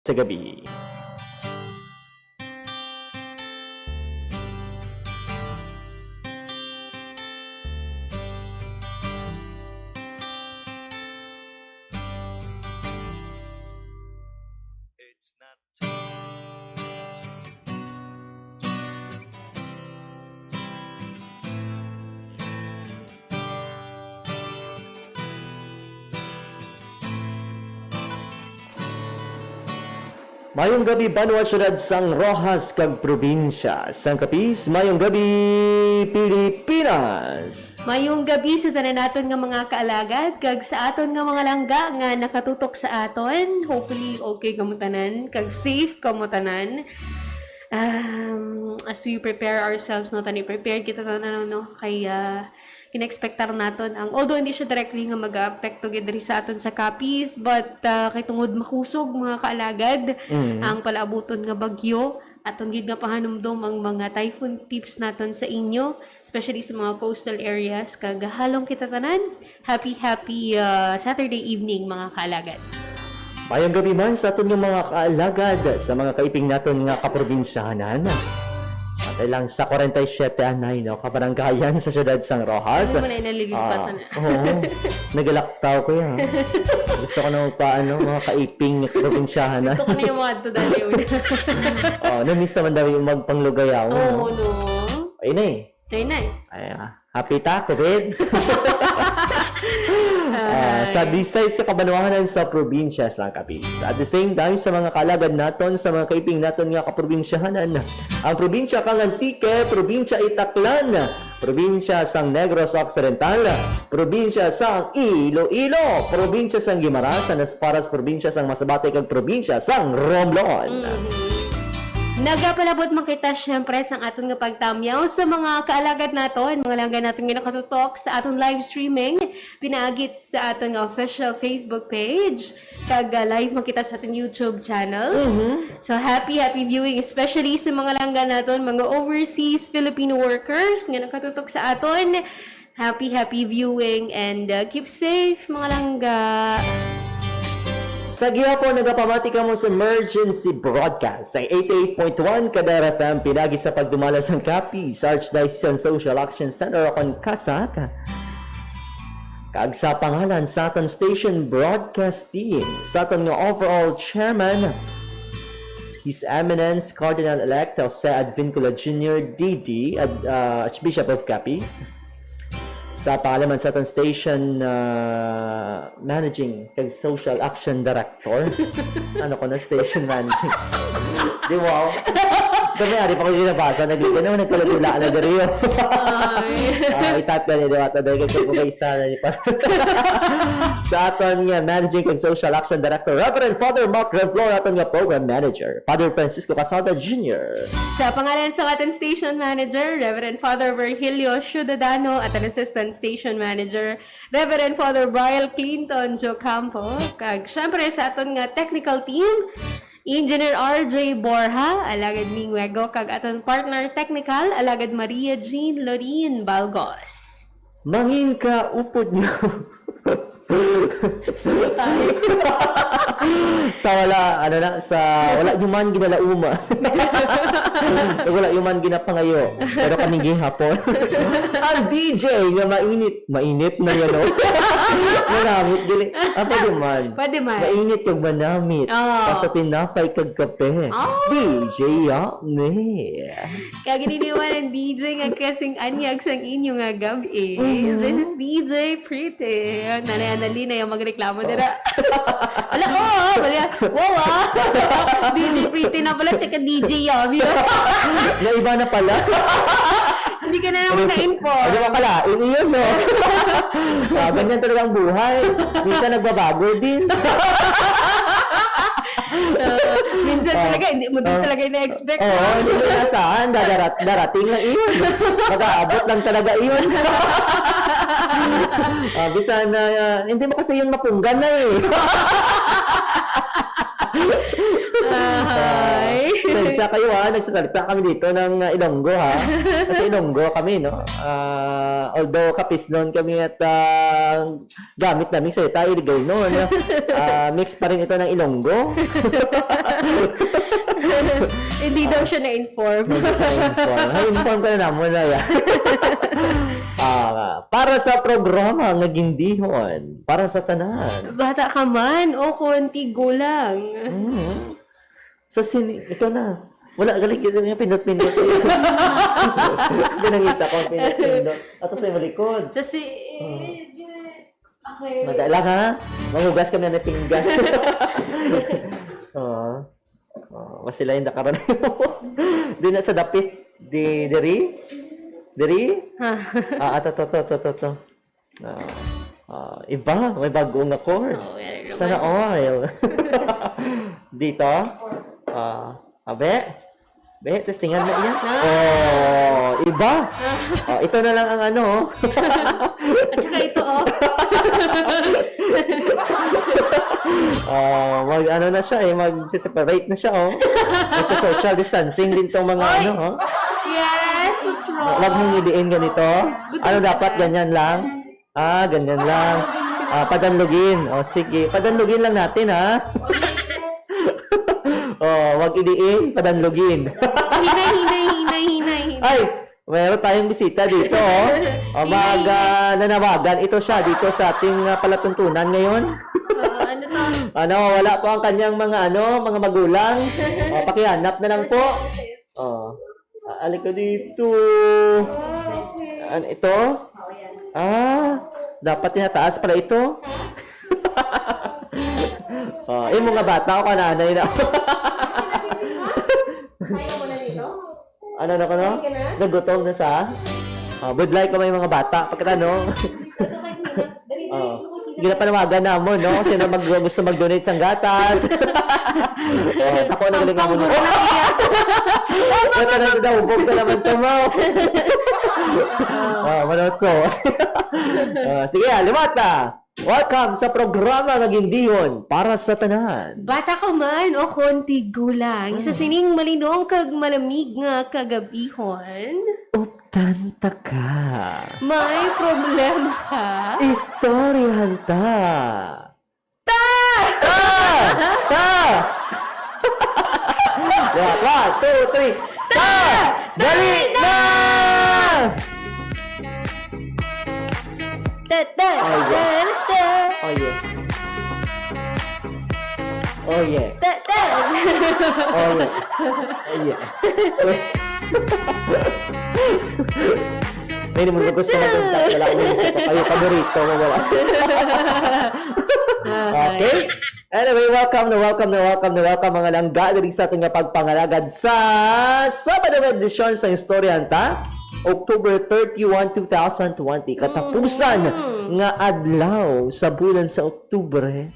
sa gabi. Mayong gabi Banwa Syudad sang Rojas kag probinsya sang Capiz. Mayong gabi Pilipinas. Mayong gabi sa tanan naton nga mga kaalagad kag sa aton nga mga langga nga nakatutok sa aton. Hopefully okay kamo tanan kag safe kamo tanan. As we prepare ourselves no tani prepared kita tanan no kay kina-expectar naton ang although hindi siya directly nga mag-apekto gid diri sa aton sa Capiz but kay tungod makusog mga kaalagad ang palaabuton nga bagyo aton gid nga pahanumdom ang mga typhoon tips naton sa inyo especially sa mga coastal areas kag halong kita tanan happy Saturday evening mga kaalagad. Mayong gabi man sa aton nga mga kaalagad sa mga kaiping naton nga kaprobinsyahanan. Atay lang sa 47 anay no kabaranggayan sa siyudad sang Rojas. Ano mo na inalilipat na? Oo. Nagalaktaw ko yan. Gusto ko na paano mga kaiping probinsyahanan. Ito ko na yung mga ito dali una. Na-miss naman daw yung magpanglugayaw. Oo, no. Ayun na eh. Ayun na eh. Ay, happy ta, COVID. Sa Visayas sa Kabanwahanan sa probinsya sa Capiz. At the same time, sa mga kalagad naton, sa mga kaiping naton nga kaprobinsyahanan, ang probinsya kang Antique, probinsya Itaklan, probinsya sang Negros Occidental, probinsya sang Iloilo, probinsya sang Guimaras, as far as probinsya sang Masbate kag probinsya sang Romblon. Nagapalabot makita syempre sa aton nga pagtamyaw sa mga kaalagad naton, mga langga naton nga nakatutok sa aton live streaming, pinaagit sa aton nga official Facebook page, kag live makita sa aton YouTube channel. So happy viewing especially sa mga langga naton, mga overseas Filipino workers nga nakatutok sa aton. Happy viewing and keep safe mga langga. Sa gihapon, nagapamati ka mo sa emergency broadcast sa 88.1 Kadar FM pinagi sa pagdumala sa Capiz Archdiocese Social Action Center o Kasak. Kag sa pangalan sa aton station broadcast team, sa aton nga overall chairman, His Eminence Cardinal-elect Jose Advincula Jr. DD, Archbishop of Capiz. Sa paalaman sa ating station managing kag social action director. Ano ko na station managing. Di wow. Kami ari pa ko yung nabasa. Naglika naman nagkalagula na dari yun. Itat na niya diwata dahil kag po kayo sana niya pa. Sa aton nga managing kag social action director, Reverend Father Mark Revlor, aton nga program manager, Father Francisco Casalda Jr. Sa pangalan sa ating station manager, Reverend Father Virgilio Ciudadano at an assistant station manager, Reverend Father Brian Clinton Jocampo. Kag syempre sa aton nga technical team, Engineer RJ Borja, alagad Mingwego, kag aton partner technical, alagad Maria Jean Lorin Balgos. Mangin ka upod niyo. Sa wala yung man ginalauma. Wala yung man ginapangayo. Pero kaming gihapon. Ang DJ nga mainit na yan o. Manamit gali. Pwede man. Mainit yung manamit. Sa tinapay kag kape. DJ Yakme. Kag gininiwan ang DJ nga kasing anyag sang inyo nga gabi. This is DJ Pretty. Nanay-anali na yung magreklamo nila. Wala ko! Wow! DJ Pretty na pala, tsaka DJ Yami. Naiba na pala. Hindi ka na naman na-inform. Ano ba pala? Iyon, no? Ganyan talaga ang buhay. Minsan nagbabago din. Minsan talaga, hindi mo din talaga ina-expect. Hindi mo inasahan. Darating lang iyon. Mag-aabot lang talaga iyon. Bisa na, hindi mo kasi yun mapunggan na eh. pasensya kayo ha, nagsasalita kami dito ng Ilonggo ha. Kasi Ilonggo kami, no? Although Kapisnon kami at gamit namin salita, Iligay noon. Mix pa rin ito ng Ilonggo. Hindi daw siya na-inform. Inform ka na naman na yan. Para sa programa ng Gindihon, para sa tanan. Bata ka man, o konti gulang. Sa ito na. Wala, galing ito nga, pindot-pindot. Pinangita ko, pindot-pindot. At sa malikod. Okay. Madala ha? Mahugas kami na pinggan. Masilayin na karon. Di na sa dapit. Diri? To. Iba, may bagong accord. Sana oil. Dito? Be, testingan mo yan. Iba. Ito na lang ang ano. At saka ito, Na siya mag-separate na siya, Sa social distancing din tong mga Yes, what's wrong? Huwag mong idiin ganito. Ano dapat? Ganyan lang? Ganyan lang. Padanlugin. Sige. Padanlugin lang natin, ha? Huwag idiin, padanlugin. Hinay. Ay, meron tayong bisita dito, nanawagan. Ito siya dito sa ating palatuntunan ngayon. Ano to? Wala po ang kanyang mga magulang. Pakihanap na lang po. Alik ko dito. Ito? Dapat tinataas pala ito. Yung mga bata ko nanay na. Kaya mo na dito? Ano? Nagutom na sa? Budlay ko may mga bata. Pagkatanong. Hindi na panawagan na mo, no? Sino gusto mag-donate sa gatas? Ako na galing mo. Ito na daw, hubog ka naman ito mo. Manotso. Sige, limata. Welcome sa programa ng Gindihon para sa tanan. Bata ka man o konti gulang. Isa sining malinong kag malamig nga kagabihon. Uptanta ka. May problema ka? Istoryahan ta. One, two, three. Dali na! Oh yeah. May naman ko gusto mag-contact. Wala ko yung isa pa kayo paborito mo. Wala. Okay. Anyway, welcome mga langga diri sa ating pagpangalagad sa Sabado edisyon sa Istoryahan ta. October 31, 2020. Katapusan nga adlaw sa bulan sa Oktubre.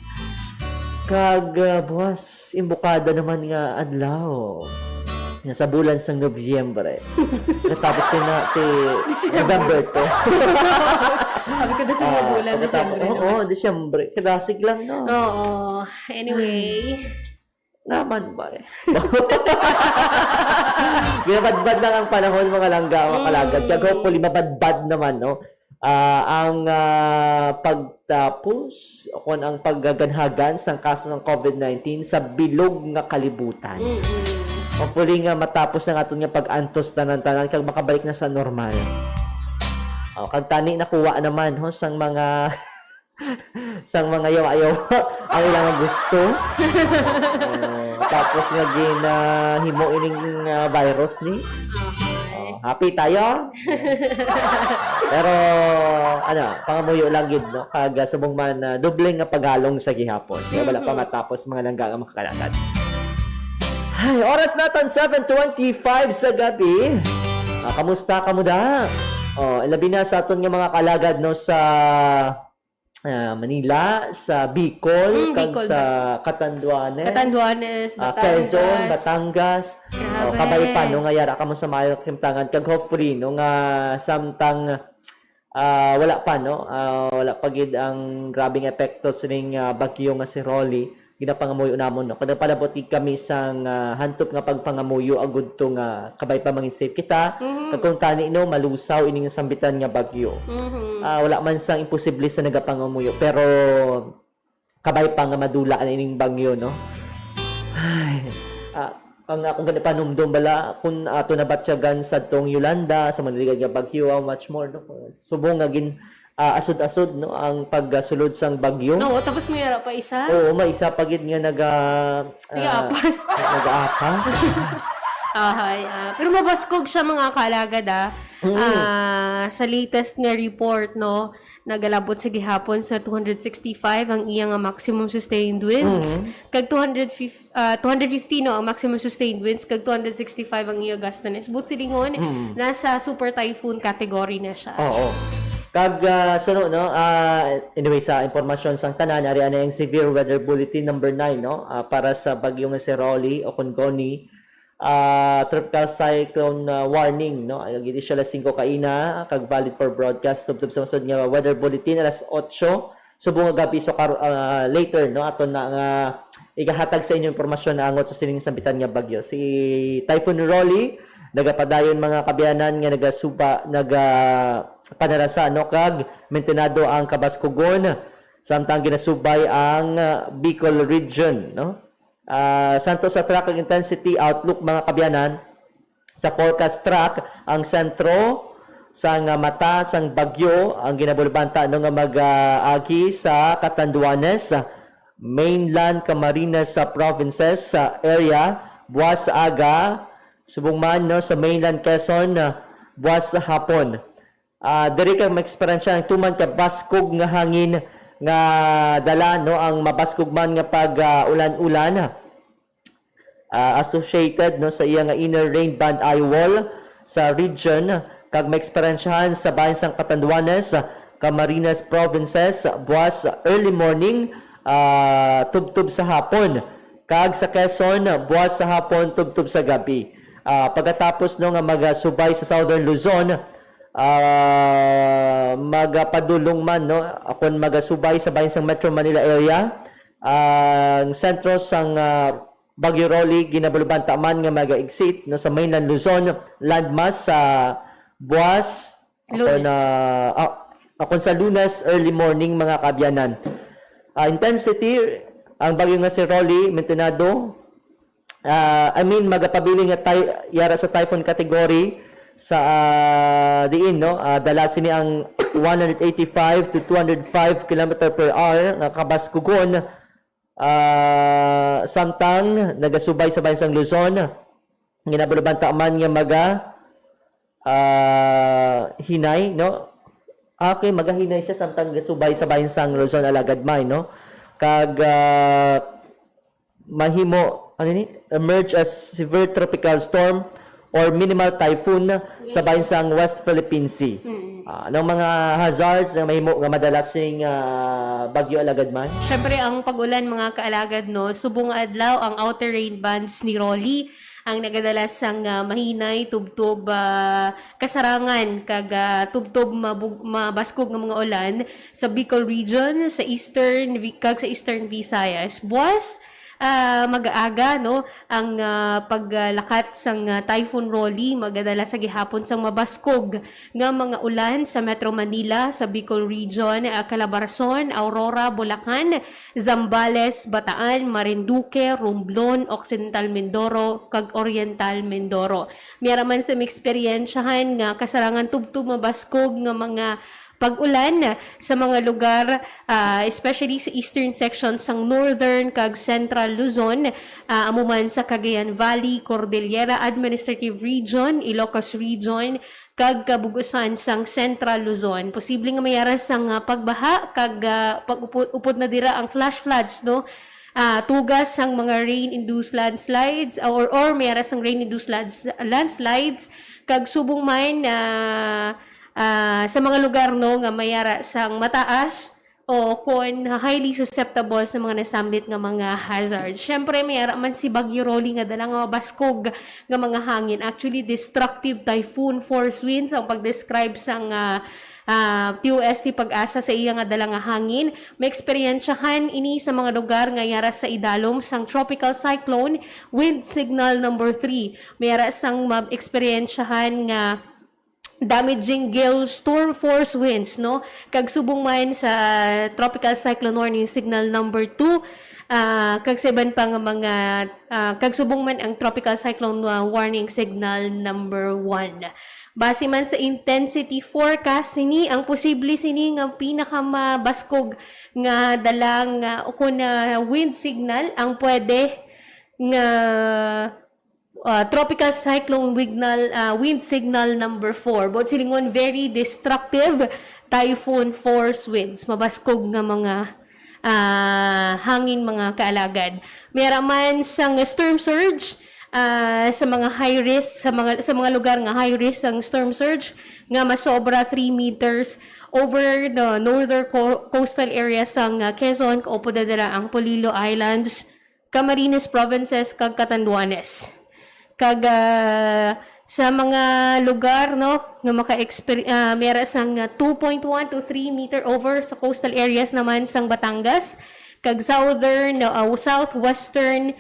Kag buwas imbukada naman nga adlaw nga sa bulan sa Nobyembre. Katapos na November to. Sabi ko na sa bulan, Desyembre. Oo, Desyembre. Kadasig lang, no? Oo. Anyway. Naman ba eh. Ginabadbad lang ang panahon mga langga, mga kalagad. Kaya hopefully mabadbad naman, no? Ang pagtapos kung ang paggaganhagan sa kaso ng COVID-19 sa bilog nga kalibutan. Hopefully nga matapos ang aton nga pag-antos tanan-tanan kag makabalik na sa normal. Kag tani nakuha naman sang mga sang mga yawa-yawa ang ilang gusto. Tapos nga himo ining virus ni. Happy tayo. Pero pangamuyo lang gid no kag subong man doble nga paghalong sa gihapon. Kaya wala pa matapos mga langga nga makakalagad. Ay, oras natin 7:25 sa gabi. Kamusta ka mo da? Labi na sa aton nga mga kalagad no sa Manila, sa Bicol, kag sa Catanduanes, Quezon, Batangas, kabay pa no nga yara kamo sa mayo kimtangan kag hopefully no nga samtang wala pa no wala pa gid ang grabing epekto sining bagyo nga si Rolly ginapangamuyo namon no. Kada palabot gid kami sang hantop nga pagpangamuyo agud to nga kabay pa mangin safe kita. Kag kung tani no malusaw ining sambitan nga bagyo. Wala man sang imposible sa nagapangamuyo pero kabay pa nga madula ining bagyo no. Ay, ang akong ganapanumdum bala kung ato nabatsyagan sa tong Yolanda sa maniligad nga bagyo how much more no. Subong nga gin asod-asod no ang pagsulod sang bagyo. No, tapos may ara pa isa. Oo, may isa pa gid nga Nag-aapas. nag-aapas. Pero mabaskog siya mga kalagad sa latest nga report no, nagalabot sa gihapon sa 265 ang iyang maximum sustained winds. Kag 250 no ang maximum sustained winds, kag 265 ang iyang gustones. But silingon nasa super typhoon category na siya. Oo. Kag anyway sa impormasyon sang tanan ari ana ang severe weather bulletin number 9 no para sa bagyo nga si Rolly o Congoni. Tropical cyclone warning no ay gid siya 5 kaina kag valid for broadcast subtub sa sunod nga weather bulletin alas 8 subong nga gabi so later no aton na nga igahatag sa inyo impormasyon na angot sa sining sambitan nga bagyo si Typhoon Rolly nagapadayon mga kabiyanan nga panarasa no kag mentenado ang Kabaskugon samtang ginasubay ang Bicol region no. Santo sa track intensity outlook mga kabyanan sa forecast track ang sentro sang mata sang bagyo ang ginabulbanta no nga mag-agi sa Catanduanes mainland Camarines sa provinces sa area buwas sa aga subong man no sa mainland Quezon buwas sa hapon. Diri kang ma-experience ang tuman ka baskog nga hangin nga dala no ang mabaskog man nga pag ulan-ulan associated no sa iya nga inner rain band eye wall sa region kag ma-experiencehan sa bahin sang Catanduanes, Camarines provinces buwas early morning tubtub sa hapon kag sa Quezon buwas sa hapon tubtub sa gabi. Pagkatapos no nga magasubay sa Southern Luzon magapadulong man no akon magasubay sa bahin sang Metro Manila area ang sentro sang Baguio Rolly ginabulbanta man nga maga-exit no sa mainland Luzon landmass sa buwas akon sa Lunes early morning mga kabyanan. Intensity ang bagyo nga si Rolly mentenado magapabiling nga yara sa typhoon category sa diin no dala sini ang 185 to 205 km per hour nga Kabaskugon samtang nagasubay sa bahin sang Luzon ginabulbanta man nga hinay no magahinay siya samtang gasubay sa bahin sang Luzon alagad may no kag mahimo emerge as severe tropical storm or minimal typhoon sa bahin sang West Philippine Sea. Ng mga hazards na mahimo nga madalas sing bagyo alagad man. Syempre ang pag-ulan mga kaalagad no, subong adlaw ang outer rain bands ni Rolly ang nagadala sang mahinay tubtob kasarangan kag tubtob mabaskog nga mga ulan sa Bicol region sa eastern kag sa eastern Visayas. Buwas mag-aaga no ang paglakat sang Typhoon Rolly magadala sa gihapon sang mabaskog nga mga ulan sa Metro Manila, sa Bicol region, Calabarzon, Aurora, Bulacan, Zambales, Bataan, Marinduque, Romblon, Occidental Mindoro kag Oriental Mindoro. Miyara man sa experiensyahan nga kasarangan tubtub mabaskog nga mga pag-ulan sa mga lugar, especially sa eastern section sang northern kag central Luzon, amuman sa Cagayan Valley, Cordillera Administrative Region, Ilocos Region, kag kabugusan sang central Luzon. Posible nga mayaras sang pagbaha kag pag-upod na dira ang flash floods no. Tugas sang mga rain-induced landslides or mayaras sang rain-induced landslides kag subong man sa mga lugar no nga mayara sang mataas o kung highly susceptible sa mga nasambit nga mga hazards. Syempre mayara man si Bagyo Rolly nga dala nga mabaskog nga mga hangin. Actually destructive typhoon force winds ang pag-describe sang TUST Pag-asa sa iya nga dala nga hangin. May eksperyensyahan ini sa mga lugar nga yara sa idalom sang tropical cyclone wind signal number 3. May yara sang ma-eksperyensyahan nga damaging gale storm force winds, no? Kag subong man sa tropical cyclone warning signal number 2. Kag seban pa nga mga kag subong man ang tropical cyclone warning signal number 1. Base man sa intensity forecast sini, ang posible sini nga pinakamabaskog nga dalang uko na wind signal ang pwede nga tropical cyclone wind signal number 4. But silingon very destructive typhoon force winds. Mabaskog nga mga hangin mga kaalagad. Mayroon man sang storm surge sa mga high risk sa mga lugar nga high risk ang storm surge nga masobra 3 meters over the northern coastal areas sang Quezon, Kaupodadara, ang Polillo Islands, Camarines Provinces kag Catanduanes. Kag sa mga lugar no nga mera sang 2.1 to 3 meter over sa coastal areas naman sang Batangas, kag southern southwestern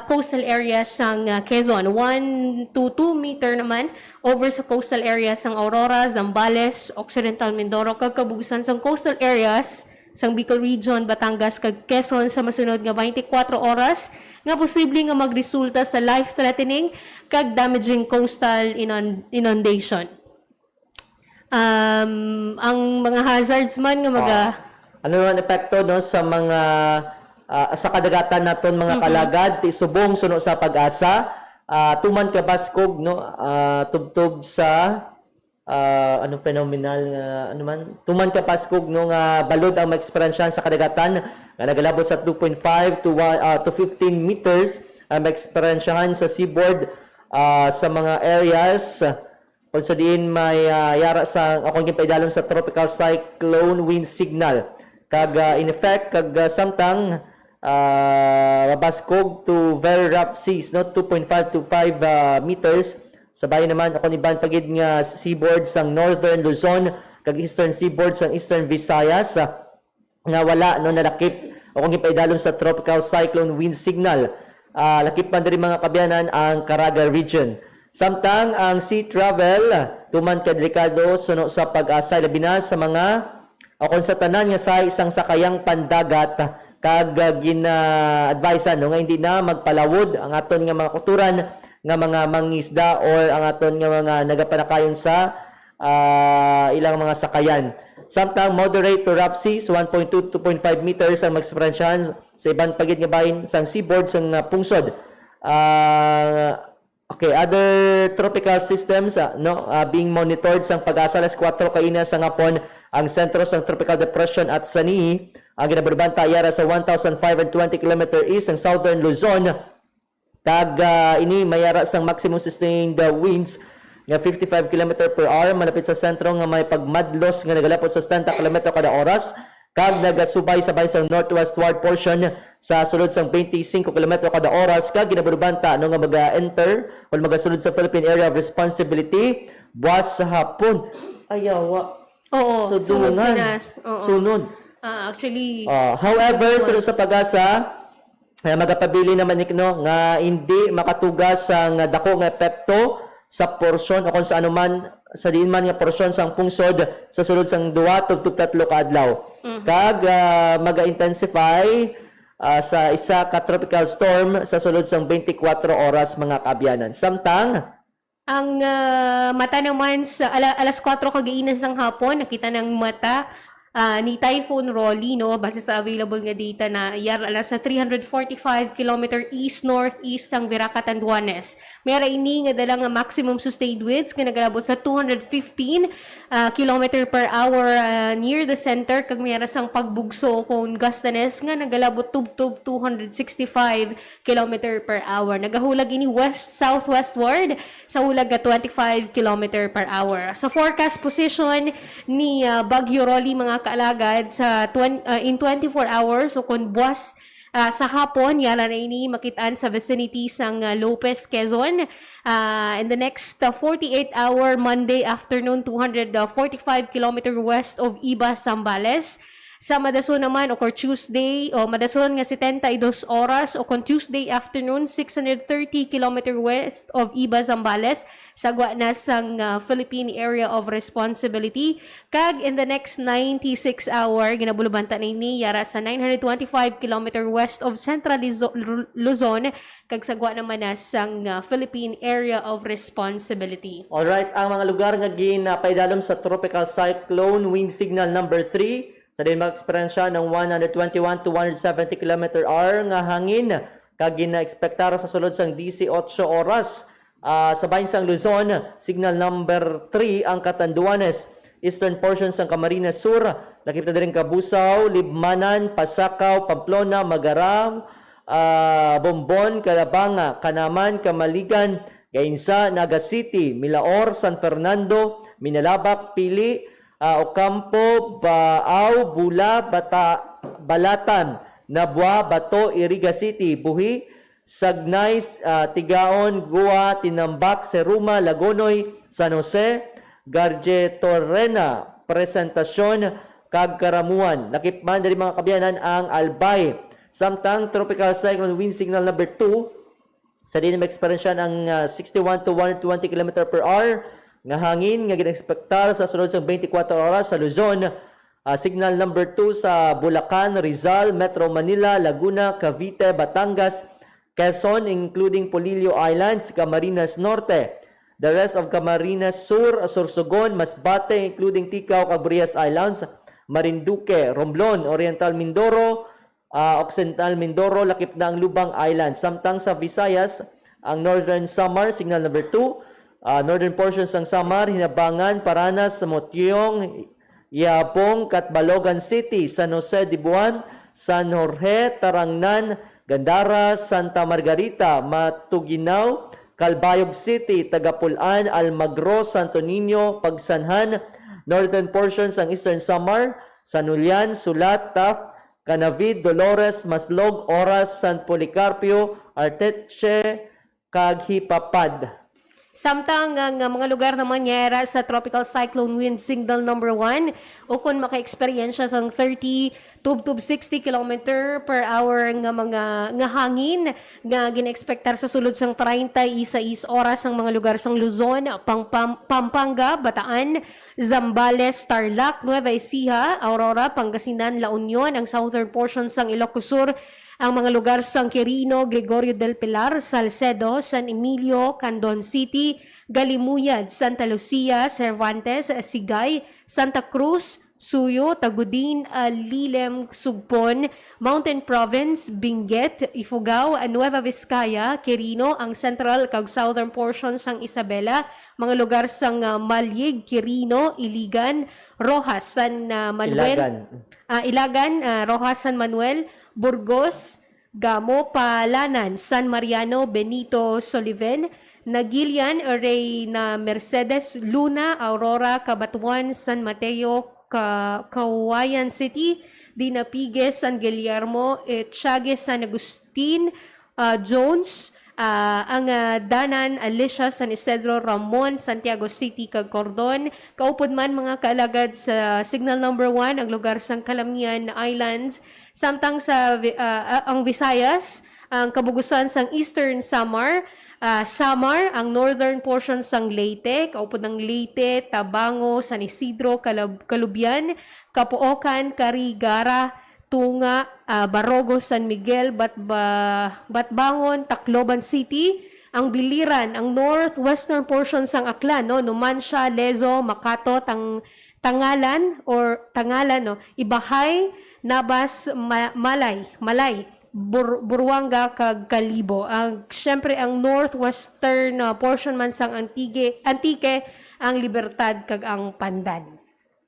coastal areas sang Quezon, 1 to 2 meter naman over sa coastal areas sang Aurora, Zambales, Occidental Mindoro, kag kabugusan sang coastal areas sang Bicol Region, Batangas, kag Quezon sa masunod nga 24 oras nga posible nga magresulta sa life-threatening kag damaging coastal inundation. Ang mga hazards man nga ano naman epekto no sa mga sa kadagatan naton mga kalagad ti subong suno sa Pag-asa, tuman ka baskog no, tubtob sa anong phenomenal ano man tuman ka paskog no nga balod ang ma-experiensyahan sa kadagatan nga nagalabot sa 2.5 to 15 meters ang ma-experiensyahan sa seaboard sa mga areas kung sa diin may yara sa akong gipaidalom sa tropical cyclone wind signal kag in effect kag samtang mabaskog to very rough seas no, 2.5 to 5 meters. Sabay naman ako ni ban pagid nga seaboard sang Northern Luzon kag Eastern seaboard sang Eastern Visayas nga wala no nalakip akong gipaidalom sa tropical cyclone wind signal. Lakip man diri mga kabyanan ang Caraga region. Samtang ang sea travel tuman ka delikado suno sa Pag-asa labi na sa mga akon sa tanan nga sa isang sakayang pandagat kag gina-advisean no nga hindi na magpalawod ang aton nga mga kuturan nga mga mangisda or ang aton nga mga nagapanakayon sa ilang mga sakayan. Samtang moderate to rough seas 1.2 to 2.5 meters ang mag-experiensyahan sa ibang pagid nga bahin sang seaboard sang pungsod. Okay, other tropical systems being monitored sang Pag-asa alas 4 kaina sa ngapon ang sentro sang tropical depression at Sani ang ginabarbanta yara sa 1,520 km east ang southern Luzon. Kag ini mayara sang maximum sustained winds nga 55 km per hour malapit sa sentro nga may pagmadlos nga nagalapot sa 70 km kada oras kag nagasubay-sabay sa northwestward portion sa sulod sang 25 km kada oras kag ginaburbanta no nga maga-enter o magasulod sa Philippine Area of Responsibility buwas sa hapon. Ayawa. Oo, sunod sila. Sunod. Actually, however, sunod sa Pag-asa magapabili naman no nga hindi makatugas ang dako nga epekto sa porsyon o kung sa anuman sa diin man nga porsyon sang pungsod sa sulod sang 2 tugtog 3 ka adlaw. Kag maga-intensify sa isa ka tropical storm sa sulod sang 24 oras mga kaabyanan. Samtang ang mata naman sa alas 4 kagainan sang hapon nakita ng mata ni Typhoon Rolly, no, base sa available nga data na yara sa 345 km east-northeast ang Viraca, Catanduanes. Mayara ini nga dala nga maximum sustained winds nga nagalabot sa 215 km per hour near the center kag mayara sang pagbugso kung Gastanes nga nagalabot tubtob 265 km per hour. Nagahulag ini west-southwestward sa hulag nga 25 km per hour. Sa forecast position ni Bagyo Rolly mga kaalagad sa in 24 hours o kung buwas Sa hapon, yara na ini makitaan sa vicinity sang Lopez, Quezon. In the next 48-hour Monday afternoon, 245 km west of Iba, Zambales. Sa Madason naman, o Tuesday, o Madason nga 72 oras, o kung Tuesday afternoon, 630 km west of Iba, Zambales, sagwa na sang Philippine Area of Responsibility. Kag in the next 96 hour, ginabulubanta na ini, yara sa 925 km west of Central Luzon, kag sagwa naman na sang Philippine Area of Responsibility. Alright, ang mga lugar nga ginapaidalom sa tropical cyclone wind signal number 3 sa din mag-eksperyensya ng 121 to 170 km/h nga hangin kag gina-ekspektar sa sulod sang 18 oras. Sa bahin sang Luzon, signal number 3 ang Catanduanes, eastern portion sang Camarines Sur, lakip na din Kabusaw, Libmanan, Pasakaw, Pamplona, Magaraw, Bombon, Calabanga, Kanaman, Kamaligan, Gainsa, Naga City, Milaor, San Fernando, Minalabak, Pili, Ocampo, Baaw, Bula, Balatan, Nabua, Bato, Iriga City, Buhi, Sagnay, Tigaon, Gua, Tinambak, Seruma, Lagonoy, San Jose, Garje Torrena, Presentacion, Kagkaramuan. Nakipman dari mga kabiyanan ang Albay. Samtang tropical cyclone wind signal number 2 sa din ma-experience ng 61 to 120 km/h nga hangin nga gina-expectar sa sunod sa 24 oras sa Luzon. Signal number 2 sa Bulacan, Rizal, Metro Manila, Laguna, Cavite, Batangas, Quezon, including Polillo Islands, Camarines Norte. The rest of Camarines Sur, Sorsogon, Masbate, including Ticao, Cabrias Islands, Marinduque, Romblon, Oriental Mindoro, Occidental Mindoro, lakip na ang Lubang Island. Samtang sa Visayas, ang Northern Samar, signal number 2, northern portions ng Samar, Hinabangan, Paranas, Motyong, Yapong, Catbalogan City, San Jose de Buan, San Jorge, Tarangnan, Gandara, Santa Margarita, Matuginaw, Calbayog City, Tagapulan, Almagro, Santo Niño, Pagsanhan, northern portions ng Eastern Samar, San Julian, Sulat, Taft, Canavid, Dolores, Maslog, Oras, San Policarpio, Arteche, Kaghipapad. Samtang ang mga lugar naman yara sa tropical cyclone wind signal number 1 o kung maka-experience sa 30 to 60 km/h nga hangin nga gina-expectar sa sulod sang 36 oras ang mga lugar sang Luzon, Pampanga, Bataan, Zambales, Tarlac, Nueva Ecija, Aurora, Pangasinan, La Union, ang southern portion sang Ilocos Sur, ang mga lugar sang Quirino, Gregorio del Pilar, Salcedo, San Emilio, Candon City, Galimuyad, Santa Lucia, Cervantes, Sigay, Santa Cruz, Suyo, Tagudin, Lilem, Sugpon, Mountain Province, Benguet, Ifugao, Nueva Vizcaya, Quirino, ang central kag southern portion sang Isabela, mga lugar sang Malyig, Quirino, Iligan, Rojas, San Manuel, Ilagan, Rojas, San Manuel, Burgos, Gamo, Palanan, San Mariano, Benito, Soliven, Nagilian, Reyna Mercedes, Luna, Aurora, Cabatuan, San Mateo, Kawayan City, Dinapigue, San Guillermo, Tiague, San Agustin, Jones, ang Danan, Alicia, San Isidro, Ramon, Santiago City, kag Cordon. Kaupod man mga kaalagad sa signal number 1 ang lugar sang Calamian Islands. Samtang sa ang Visayas, ang kabugusan sang Eastern Samar, Samar, ang northern portion sang Leyte, kaupod ng Leyte, Tabango, San Isidro, Calubian, Capoocan, Carigara, Tunga, Barogo, San Miguel, Batbangon, Tacloban City, ang Biliran, ang northwestern portion sang Aklan, no, Numancia, Lezo, Makato, Tangalan, Ibahay, Nabas, Malay, Buruanga, kag Kalibo. Syempre ang northwestern portion man sang Antique, ang Libertad kag ang Pandan.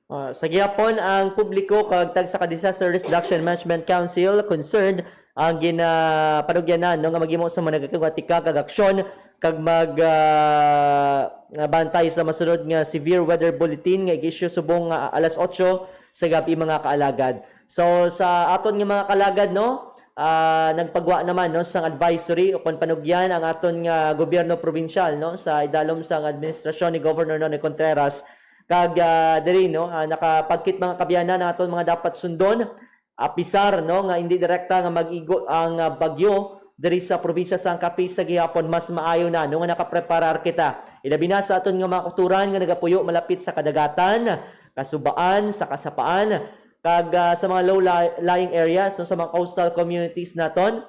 Sa gihapon ang publiko kag tag sa Disaster Risk Reduction Management Council concerned ang ginapanugyanan no nga maghimo sa mga nagkakatika kag aksyon kag bantay sa masunod nga severe weather bulletin nga i-issue subong alas 8 sa gabi mga kaalagad. So sa aton nga mga kalagad no, nagpagwa naman no sang advisory upon panugyan ang aton nga gobyerno provincial no sa idalom sang administrasyon ni Governor Nonay Contreras kag diri no nakapagkit mga kabyanan aton mga dapat sundon apisar no nga hindi direkta nga mag-igo ang bagyo diri sa probinsya sa Capiz sa gihapon mas maayo na no nga nakapreparar kita ilabi na sa aton nga mga kulturan nga nagapuyo malapit sa kadagatan kasubaan sa kasapaan kag sa mga low-lying areas no, sa mga coastal communities naton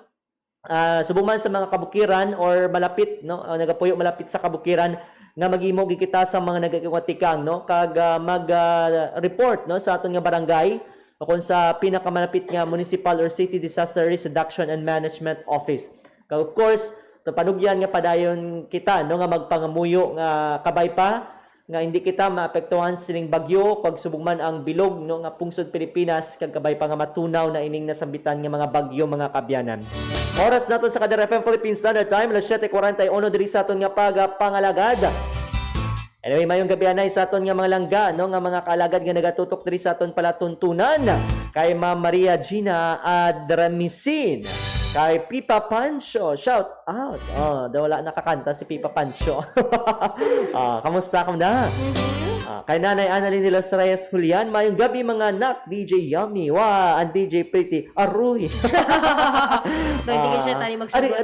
subong man sa mga kabukiran or malapit no nagapuyo malapit sa kabukiran nga maghimo gikita sa mga nagakiwatikang no kag mag-report no sa aton nga barangay o kung sa pinakamalapit nga municipal or city disaster risk reduction and management office kag of course panugyan nga padayon kita no nga magpangamuyo nga kabay pa nga hindi kita maapektuhan sining bagyo kag subong man ang bilog no nga pungsod Pilipinas kag kabay pa nga matunaw na ining nasambitan nga mga bagyo mga kabyanan. Oras nato sa Kadera FM Philippine Standard Time alas 7:41 diri sa aton nga pangalagad. Anyway, mayong gabi anay sa aton nga mga langga no nga mga kaalagad nga nagatutok diri sa aton palatuntunan kay Ma'am Maria Gina Adramisin. Kay Pipa Pancho, shout out. Daw wala nakakanta si Pipa Pancho. Kamusta ka na? Kay Nanay Annalyn de los Reyes Julian, mayong gabi mga anak, DJ Yummy, and DJ Pretty, Aruy. So, hindi ka siya tani magsagot.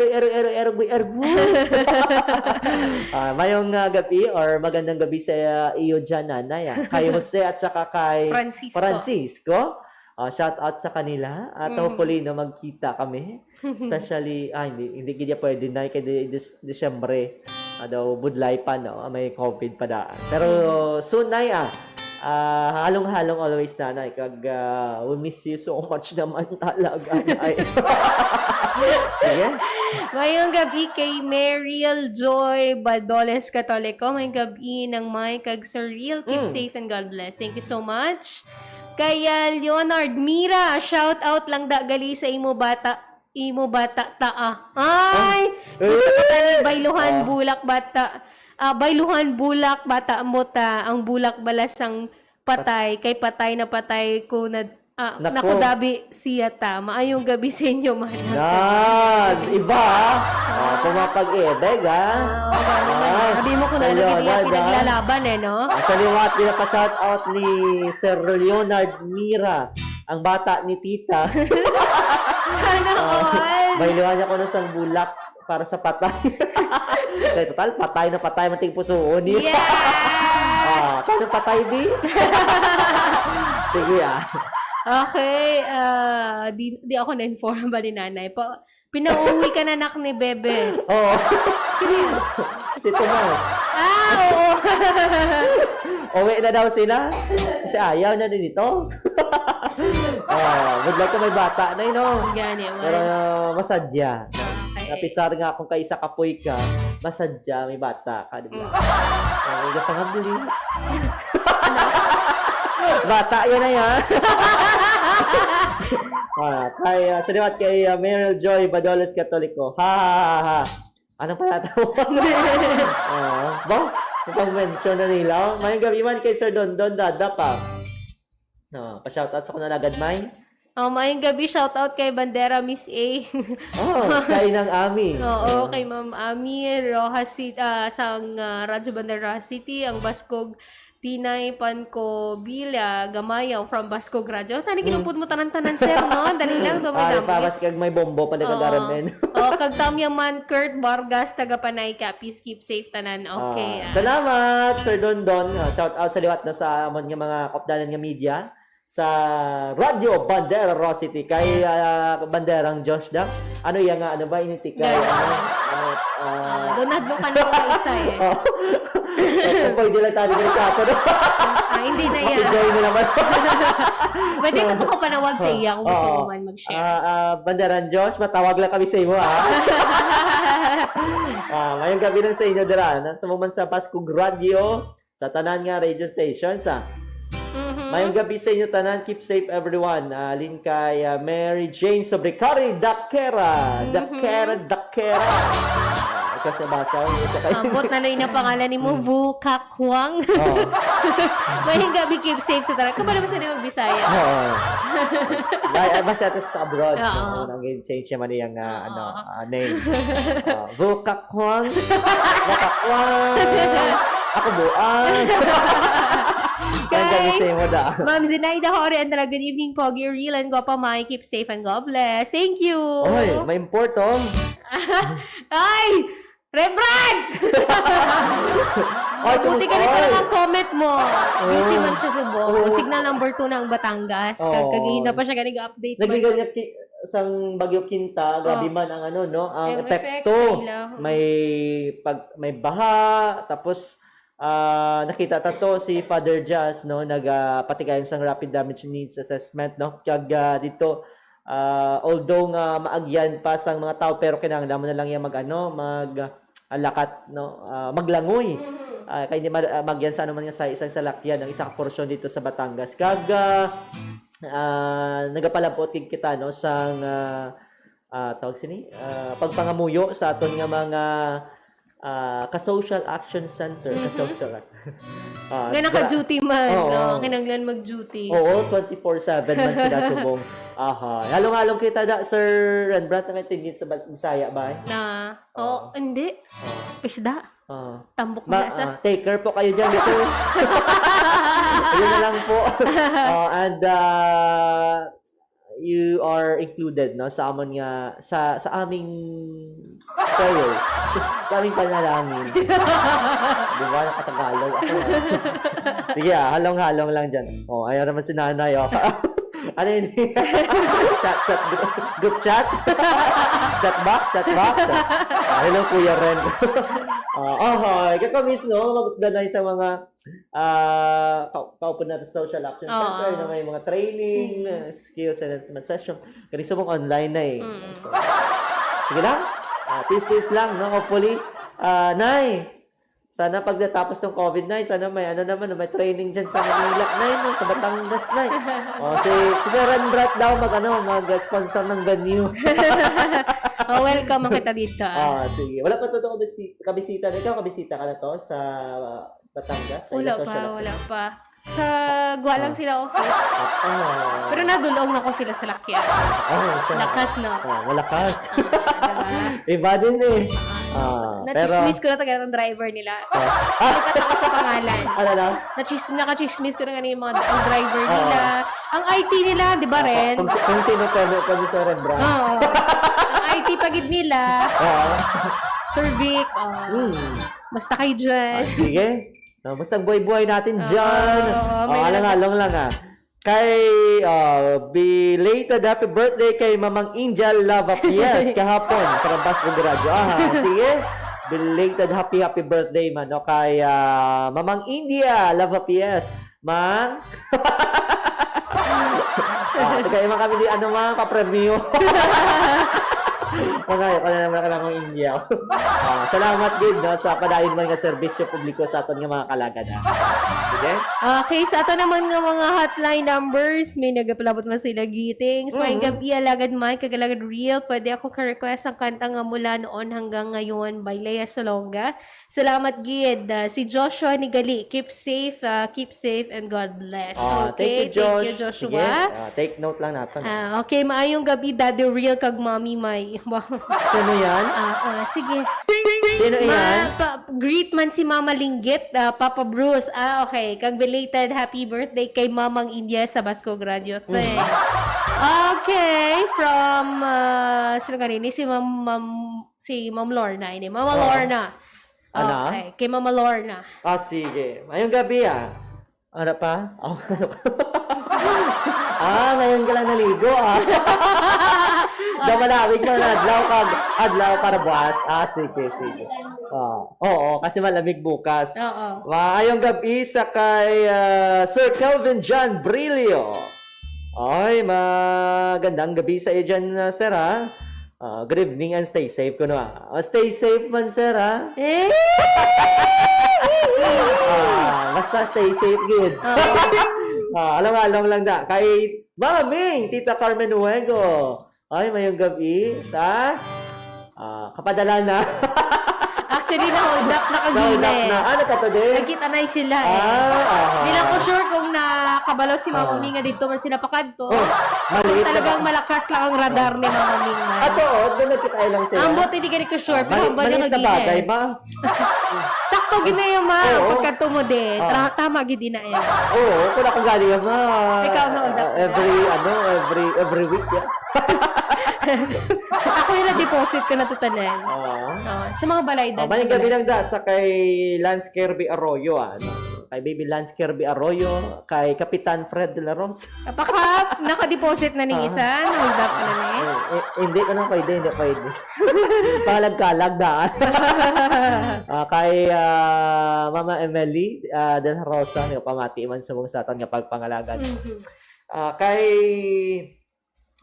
Mayong gabi or magandang gabi sa iyo dyan, Nanay. Kay Jose at saka kay Francisco. Shout out sa kanila at hopefully no magkita kami especially hindi gid pwede na kay Disyembre daw budlay pa no may COVID pa daan pero soon na halong-halong always na kag we miss you so much naman talaga sige. Ngayong gabi kay Mariel Joy Badoles Catolico, may gabi ng Mike kag Sir Real, keep safe and God bless. Thank you so much. Kaya Leonard Mira, shout out lang da gali sa imo bata taa. Ay, gusto ko tani bayluhan bulak bata. Bayluhan bulak bata mo ta, ang bulak balasang patay, kay patay na patay ko na nakudabi siya ta. Maayong gabi sa inyo, man. Iba pumapag-ibig Sabi mo kung ano kaya pinaglalaban no? Sa liwat, pinaka-shout out ni Sir Leonard Mira, ang bata ni Tita. Sana all. Bailuhan niya ko ng isang bulak para sa patay. Kaya total, patay na patay, mating pusoon. Yeah! Paano patay, di? Sige Okay, di ako na-inform ba ni nanay? Pinauwi ka na anak ni Bebe. Oo. Si Tomas. Oo. Uwi na daw sila. Kasi ayaw na din ito. Good luck ko may bata na no. Ganyan. Pero masadya. Okay. Napisar nga kung kaisa kapoy ka, masadya may bata ka. Diba? Hindi ka pangabili. Bata yan na yan. Salamat kay Meryl Joy Badoles Catolico. Ha. Anong palatawa? Pang-mention na nila. Mayang gabi man kay Sir Don Dada pa. Pa-shoutout sa kuna agad may. Mayang gabi, shoutout kay Bandera Miss A. Kay ng Ami. Oo, kay Ma'am Ami, Rojas City, sang Radyo Bandera City, ang Baskog Tinay Panko Bila Gamayaw from Baskog Radyo. Tani kinupod mo tanan-tanan sir, no? Dali lang dumay-dami. Paras kag may bombo pa nagagaramen. Kag Tamyaman Kurt Vargas taga Panay Capiz, keep safe tanan. Okay. Salamat Sir Don. Shout out sa liwat na sa amon nga mga kapdalan nga media sa Radyo Bandera City kay Banderang Josh da. Ano yan nga, ano ba initi kay Donadlo ka na ka isa pwede lang tayo sa ato. Hindi na yan. Enjoy mo naman. Pwede pa ko panawag sa iya kung gusto mo man mag-share. Banderang Josh, matawag lang kami sa iyo ngayong gabi lang sa inyo dira. Sa moment sa Baskog Radio, sa tanan nga radio stations Mayong gabi sa inyo tanan. Keep safe everyone. Lin kay Mary Jane Sobrecari Dakera. Dakera. podcast na basa. Ambot na lang na pangalan ni mo, Vu Kakwang. Oo. May gabi keep safe sa tara. Kung ba naman sila magbisaya? Oo. Basta ito sa abroad. Oo. Nag-change naman yung name. Bukakwang. Bukakwang. Ako buang. Ang gagising mo da. Ma'am Zenaida Hore, and good evening po. You're real and go pa, Mike. Keep safe and God bless. Thank you. Oy, may import oh. Ay! Rembrandt! Oy, Buti ka na talaga ang comment mo. Busy man siya sa Bongo. Oo. Signal number 2 ng Batangas. Oo. Kagahina pa siya update. Nagiganyan sang Bagyo Quinta, grabe man ang ang Yung effect epekto. sa ila. May baha, tapos nakita tato si Father Jazz nagpatigayon sang rapid damage needs assessment kag dito although nga maagyan pa sang mga tao pero kinahanglan mo na lang yan lakat maglangoy kay hindi magyan sa man nga sa isang salakyan ang isang porsyon dito sa Batangas kag nagapalabot kita sang tawag sini pagpangamuyo sa aton nga mga ka-social action center ka-social Nga naka-duty man, Oo. kinanglan mag-duty. Oo, 24/7 man sila subong. Halong-halong kita Sir Rembrandt na tingin sa Bisaya ba? Hindi. Pisda. Tambok Ma, na sa. take care po kayo dyan, sir. Yun na lang po. And you are included sa amon nga sa aming prayers. Sa aming panalangin. Di ba? Nakatagalog ako. Sige halong-halong lang dyan. Ayaw naman si nanay. Ano yun? Group chat? Chat box? Hello, Kuya Ren. Kakamis, magdanay sa mga kaupo natin sa Social Action Center na may mga training, skills enhancement session. Ganito mong online na So, sige lang. Tis lang, hopefully. Nay, sana pag natapos ng COVID-19, sana may may training dyan sa Manila, Nay, sa Batangas, Nay. Si Sir Rembrandt daw mag-sponsor ng venue. Welcome kita dito. Sige. Wala pa totoo kabisita. Ikaw, kabisita ka na to sa Batangas? Wala pa. Sa Gua lang sila office. Pero nadulong na ko sila sa lakyan. Lakas, no? Malakas. Iba din Na-chismis ko na taga ng driver nila. Lipat ako sa pangalan. Ano na? Naka-chismis ko na ganun yung ang driver nila. Ang IT nila, di ba rin? Kung sino pwede sa Rembrandt. Oo. Ang IT pagid nila. Sir Vic. Basta kayo dyan. Sige. Basta buhay-buhay natin dyan. Alang-alang lang Kay belated happy birthday kay Mamang Angel Love of Yes kahapon para Basco Radyo. Sige. Belated happy birthday man kay Mamang India Love of Yes. Mang. Kaya kami di pa-preview. Mga naman ka ng India. Salamat din sa padayon man nga serbisyo publiko sa aton nga mga kalagad. Okay, sa ato naman nga mga hotline numbers, may nagapalabot man sila greetings. May gabi alagad man, kagalagad real. Pwede ako ka-request ang kanta nga mula noon hanggang ngayon by Lea Salonga. Salamat gid. Si Joshua Nigali, keep safe and God bless. Okay, thank you, Joshua. Sige, take note lang natin. Okay, maayong gabi Daddy Real kag Mommy May. Sino yan? Sige. Sino yan? Greet man si Mama Linggit, Papa Bruce. Okay, kag belated happy birthday kay Mamang India sa Basco Radio. Thanks. Okay, from sino kanini si Ma'am Lorna ini. Mama Lorna. Okay, kay Mama Lorna. Sige. Ngayong gabi Ano pa? Ngayon ka lang naligo Damalawig mo na adlaw para buwas. Sige. Oo, kasi malamig bukas. Maayong gabi sa kay Sir Kelvin John Brillo. Ay, magandang gabi sa iyo dyan, sir, good evening and stay safe ko na. Stay safe man, sir, basta stay safe, good. Alam lang da. Kay Maming, Tita Carmen Huego. Ay, mayong gabi sa kapadala na. Actually, na-hold up, nakagina Na-hold up eh. na. Ano ka to din? Nagkita na sila eh. Hindi lang ko sure kung nakabalaw si Mama Ming nga dito man sila pakadto. Oh, Kung maliit talagang na. malakas lang ang radar ni Mama Ming man. Ato, doon nagkita lang sila. Ang buti hindi ka ko sure, pero ang bali Maliit na bagay nakagina ba? Sakto gina yung ma, Oo. pagkadto mo din. Tama gidi na yan. Oo, kung ako galing yan, ma. Ikaw na-hold up. Every week, yeah. Ako yung na-deposit ko na tutanan. Sa mga balaydan. Maning gabi lang da sa kay Lance Kirby Arroyo, kay Baby Lance Kirby Arroyo, kay Kapitan Fred de la Rose. Kapaka, naka-deposit na ni isa, hold up ka na ni. Hindi ka na pwede, hindi pwede. Palag-kalag daan. Kay Mama Emily Del Rosa, nga pamati man sa mga satan nga pagpangalagan. Kay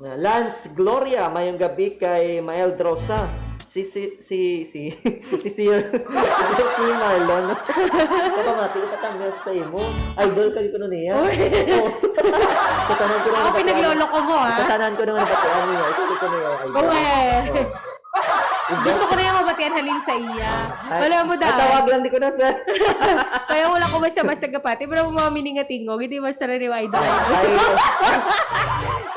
Lance Gloria, mayong gabi kay Mael Drosa. Si Sir Kim Marlon. Kapamati ko patanggal sa imo. Idol ka dito nun niya. Sa tanan ko Ako pinaglolo ko mo, ha? Sa tanan ko naman batian niya. Ito dito niya. Gusto ko na yung mabatian halin sa iya. Wala mo dahil. Tawag lang di ko na sir. Kaya wala ko basta-basta kapati. Pero mga miningatingog, hindi basta na yung idol.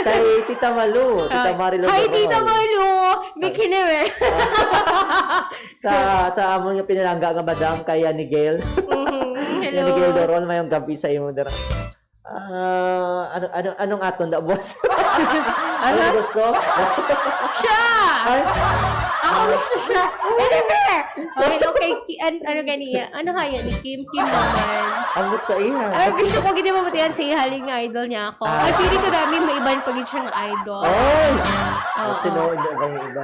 Kay Tita Malu. Tita Marilo. Hi, Tita Malu! Bikini Sa amon nga pinalangga nga madam kay ni Gail. Hello. Ni Gail Doron mayong gabi sa imo dira. Anong aton da boss? Ano gusto? Siya! Ay, Ako gusto siya. Hello kay ano ganiya? Ano kaya ni Kim naman? ambot sa iya. Ay, gusto ko gini mabatian sa ihaling nga idol niya ako. Ay, feeling ko dami may iban pagin siya ng idol. Oy! Oo. Sino hindi ba yung iba?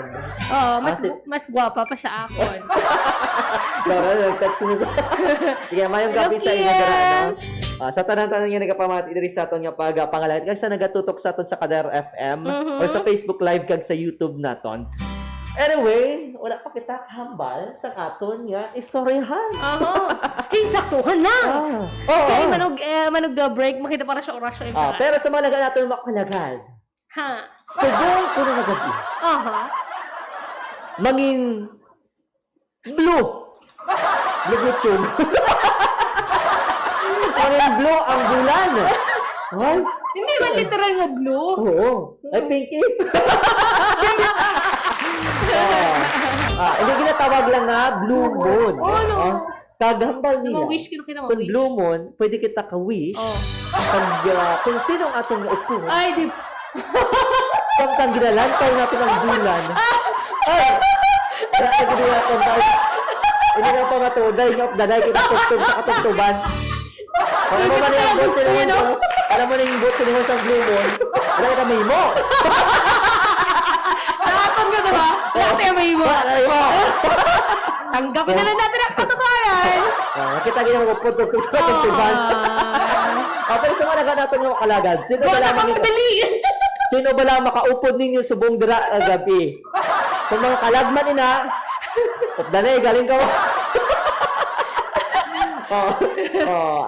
Oh, mas gwapa pa sa akon. Pero nag-text mo sa... Sige, mayong gabi sa inyo dira ano. Sa tanan-tanan nga nagapamati diri sa aton nga pangalan kag sa nagatutok sa aton sa Kadar FM or sa Facebook Live kag sa YouTube naton. Anyway, wala pa kita hambal sa aton nga istoryahan. Hinsaktuhan lang. Kaya Oo. manog break makita para sa orasyon. Pero sa mga natin makalagad. Ha. Subong ko na nagabi. Mangin blue. Blue. Mangin blue ang bulan. Ay, Hindi man literal nga blue. oo. Ay, pinky. Hindi ginatawag lang nga blue moon. Oh, no. Kagambal nila. Wish ko kita Kung ma-wish. blue moon, pwede kita ka-wish. Kung sino ang atong naupo. Ay, di. Samtang ginalantaw natin ang bulan. Ay! Hindi na pa matuday nga danay kita tugtog sa katugtuban. Alam mo ba na yung bot sila sa... Alam mo na yung bot sila sa blue moon? Wala kita may mo. Sa aton ka diba? Lahat yung may mo. Wala mo. Tanggapin na lang natin ang katotohanan. Nakita ganyan mo tugtog sa katugtuban. Pero sa mga naganatan yung kalagad, sino ba lang makaupod ninyo subong dira gabi? Kung mga kalagman ina, danay galing ka mo.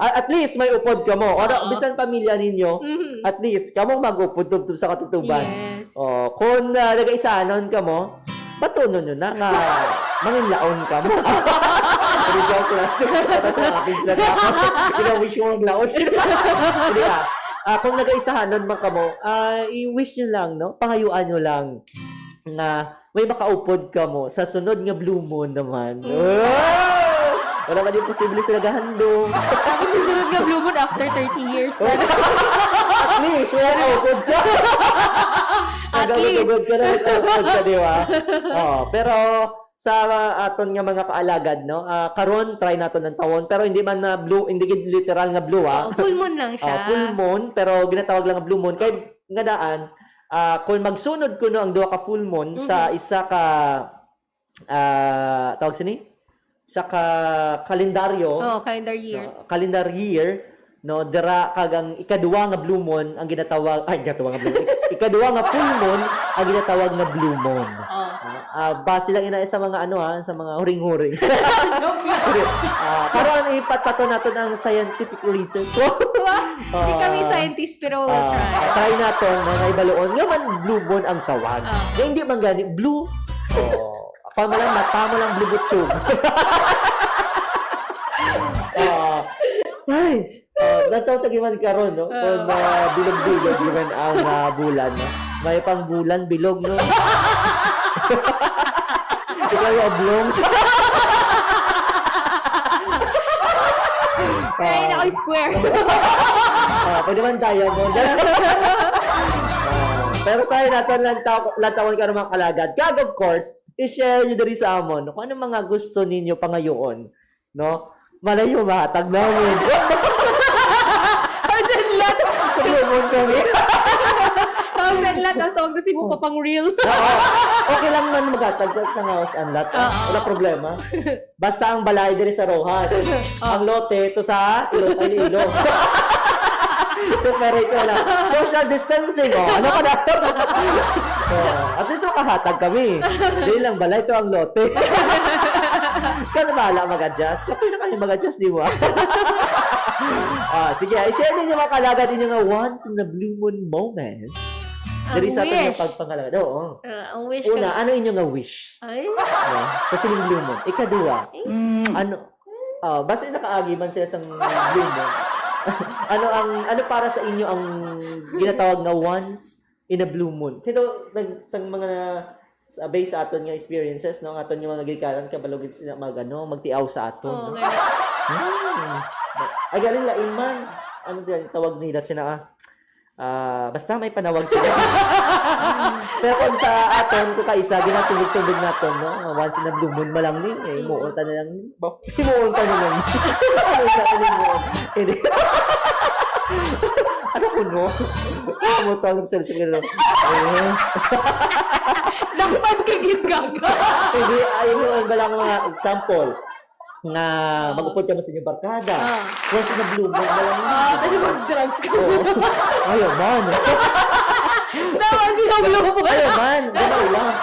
At least may upod ka mo. O bisan pamilya ninyo, at least kamo mag-upod tugtog sa katugtuban. Yes. Kung nag-isaanon ka mo, batunon nyo na nga manginlaon ka mo. Pero joke lang. Tapos sa akin sila na ako. Kina-wish mo maglaon. Hindi kung nag-aisahanon man ka mo, i-wish nyo lang, no? Pangayuan nyo lang na may makaupod ka mo sa sunod nga blue moon naman. Wala ba din posible sila gahandong. Tapos susunod nga blue moon after 30 years. At least, wala ka upod ka. At least. Nagawagod ka na upod ka, di ba? Pero sa aton nga mga kaalagad, no? Karon try naton ng tawon pero hindi man na blue, hindi literal nga blue Full moon lang siya. Full moon pero ginatawag lang nga blue moon kay nga daan kung magsunod kuno ang duha ka full moon sa isa ka tawag sini sa kalendaryo. Calendar year. Calendar year, no, dira kagang ikaduwa nga blue moon ang ginatawag ikaduwa nga full moon ang ginatawag nga blue moon. Base lang ina sa mga sa mga huring-huring. Karon ipatpato natin ang scientific research. Hindi kami scientist pero we'll try. Try natin mga ibaluon nga man blue moon ang tawag. Nga hindi man gani blue. pamalang mata mo lang blibutsog. Ay, nataw-tagiman karon no? Kung bilog-bilog given ang bulan. No? May pang bulan, bilog, no? Ikaw yung oblong. Kaya na ako square. Pwede man diamond. Pero tayo natin lantawan ka ng mga kalagad. Kag of course, i-share nyo dali sa amon kung ano mga gusto ninyo pangayoon. No? Malayo mahatag namin. House and lot. Sa lumon kami. House and lot. Tapos tawag na si mo pa pang real. Oo. Okay lang man maghatag sa house and lot. Wala problema. Basta ang balay diri sa Rojas. Ang lote to sa Iloilo. Separate ko lang. Social distancing. Ano ka na? At least makahatag kami. Hindi lang balay to ang lote. Ka na bahala mag-adjust. Kapag na kayo mag-adjust, di ba? Sige, i-share ninyo mga kalagad ninyo nga once in the blue moon moment. Dari sa atin yung pagpangalaga. Oo. Ang wish Una, ano inyo nga wish? Ay? Sa sining blue moon. Ikaduwa, basta nakaagi man sila sa blue moon. ano para sa inyo ang ginatawag na once in a blue moon? Kaya sa mga based sa aton nga experiences, no? Ang aton yung mga gikalan, kabalog sila magtiaw sa aton. Oo, no? ganyan. Ay, galing lain man. Ano din, tawag nila sila, basta may panawag sila. Pero kung sa aton, kung kaisa, ginasundog-sundog natin, no? Once in a blue moon, malang ni, imuunta na lang. Imuunta na lang. Ano sa anin mo? Hindi. Ano ko, no? Umutawag sa gano'n. Nakpan ka gaga. Hindi, ayun yung balang mga example nga mag-upod ka mo sa inyong barkada. Once in a blue moon, malang ni. Kasi mag-drugs ka. Ayaw man. Naman sila blow. Ayaw man. Gano'n lang.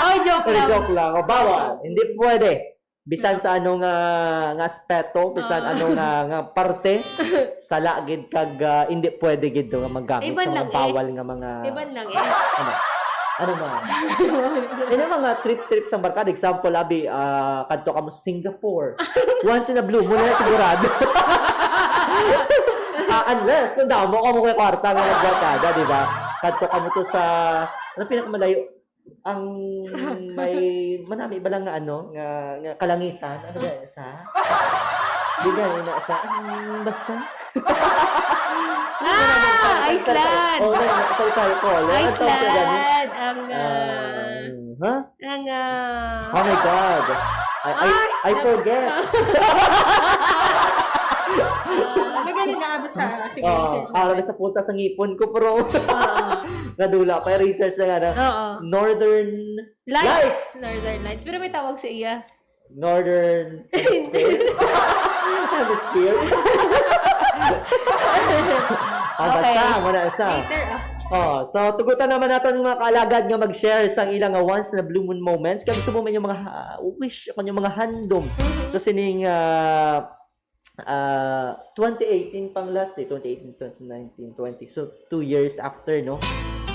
Oh, joke lang. Joke lang. Bawal. Hindi pwede. Bisan sa anong nga aspeto, bisan anong nga parte, sa lagid kag hindi pwede gid nga maggamit Iban sa mga lang bawal nga mga Iban lang ano man. Ano mga trip sa barkada, example abi kadto ka mo sa Singapore. Once in a blue moon na sigurado. Unless kung damo ka mo kay kwarta nga barkada, di ba? Kadto ka mo to sa ano pinakamalayo ang may manami ba lang nga nga kalangitan ano ba sa bigyan na siya basta Iceland. Sorry ko. Iceland ang Oh my God. I forget. Magaling na basta sige. Araw sa punta sa ngipon ko pero nadula pa research na nga Northern Lights. Northern Lights. Pero may tawag sa iya. Northern Hemisphere. Basta, muna isa. Later, so tugutan naman natin ng mga kaalagad nga mag-share sa ilang once na blue moon moments. Kaya gusto mo man yung mga wish, yung mga handom sa sining 2018 pang last 2018, 2019, 20. So 2 years after, no?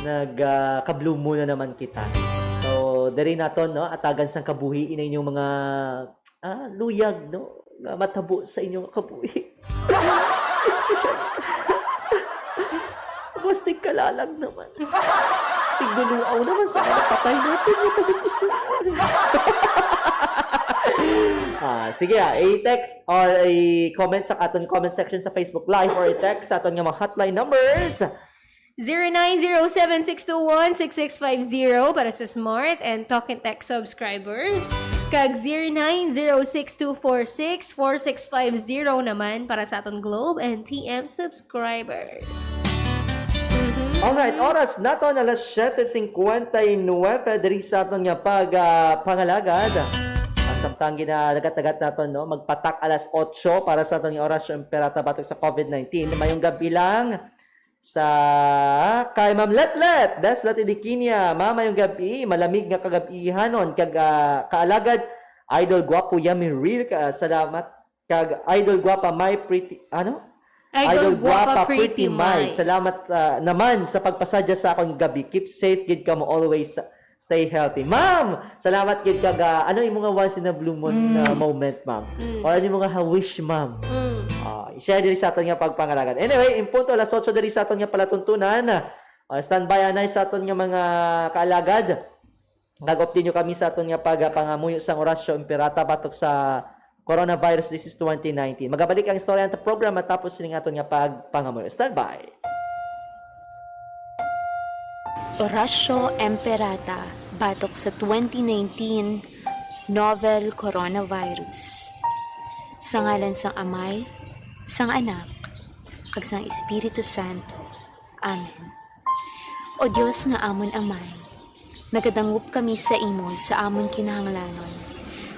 Nag-ka-blue moon na naman kita. So, dari naton, no? Atagan sang kabuhi inay inyong mga luyag, no? Matabo sa inyong kabuhi. Especially Basta kalalag naman. Tigduluaw naman sa mga patay natin. May taga-puso. Sige i-text or i-comment sa aton comment section sa Facebook Live or i-text sa aton nga mga hotline numbers 0907-621-6650 para sa Smart and Talk and Text subscribers. Kag 0906-246-4650 naman para sa aton Globe and TM subscribers. Alright, oras nato na alas 7:59 diri sa aton nga pangalagad. Samtang ginalagat-agat nato, no, magpatak alas 8 para sa aton nga oras perata batok sa COVID-19. Mayong gabi lang sa kay Ma'am Letlet, das lati dikinya, mama yung gabi, malamig nga kagabihanon kag kaalagad Idol Guapo Yummy Real salamat kag Idol Guapa My Pretty Idol Guapa Pretty Mai. Salamat naman sa pagpasadya sa akong gabi. Keep safe gid ka mo always stay healthy. Ma'am, salamat gid kag ano yung mga once in a blue moon moment, ma'am. Or ano yung mga wish, ma'am. I-share diri sa aton nga pagpangalagan. Anyway, in punto alas 8 diri sa aton nga palatuntunan. Standby anay sa aton nga mga kaalagad. Nag-update nyo kami sa aton nga pagpangamuyo sang orasyo imperata batok sa coronavirus disease 2019. Magabalik ang istorya ng program matapos sining aton nga pagpangamuyo. Standby. Orasyo Emperata batok sa 2019 novel coronavirus. Sa ngalan sang Amay, sang Anak, kag sang Espiritu Santo. Amen. O Dios nga amon Amay, nagadangup kami sa imo sa amon kinahanglanon,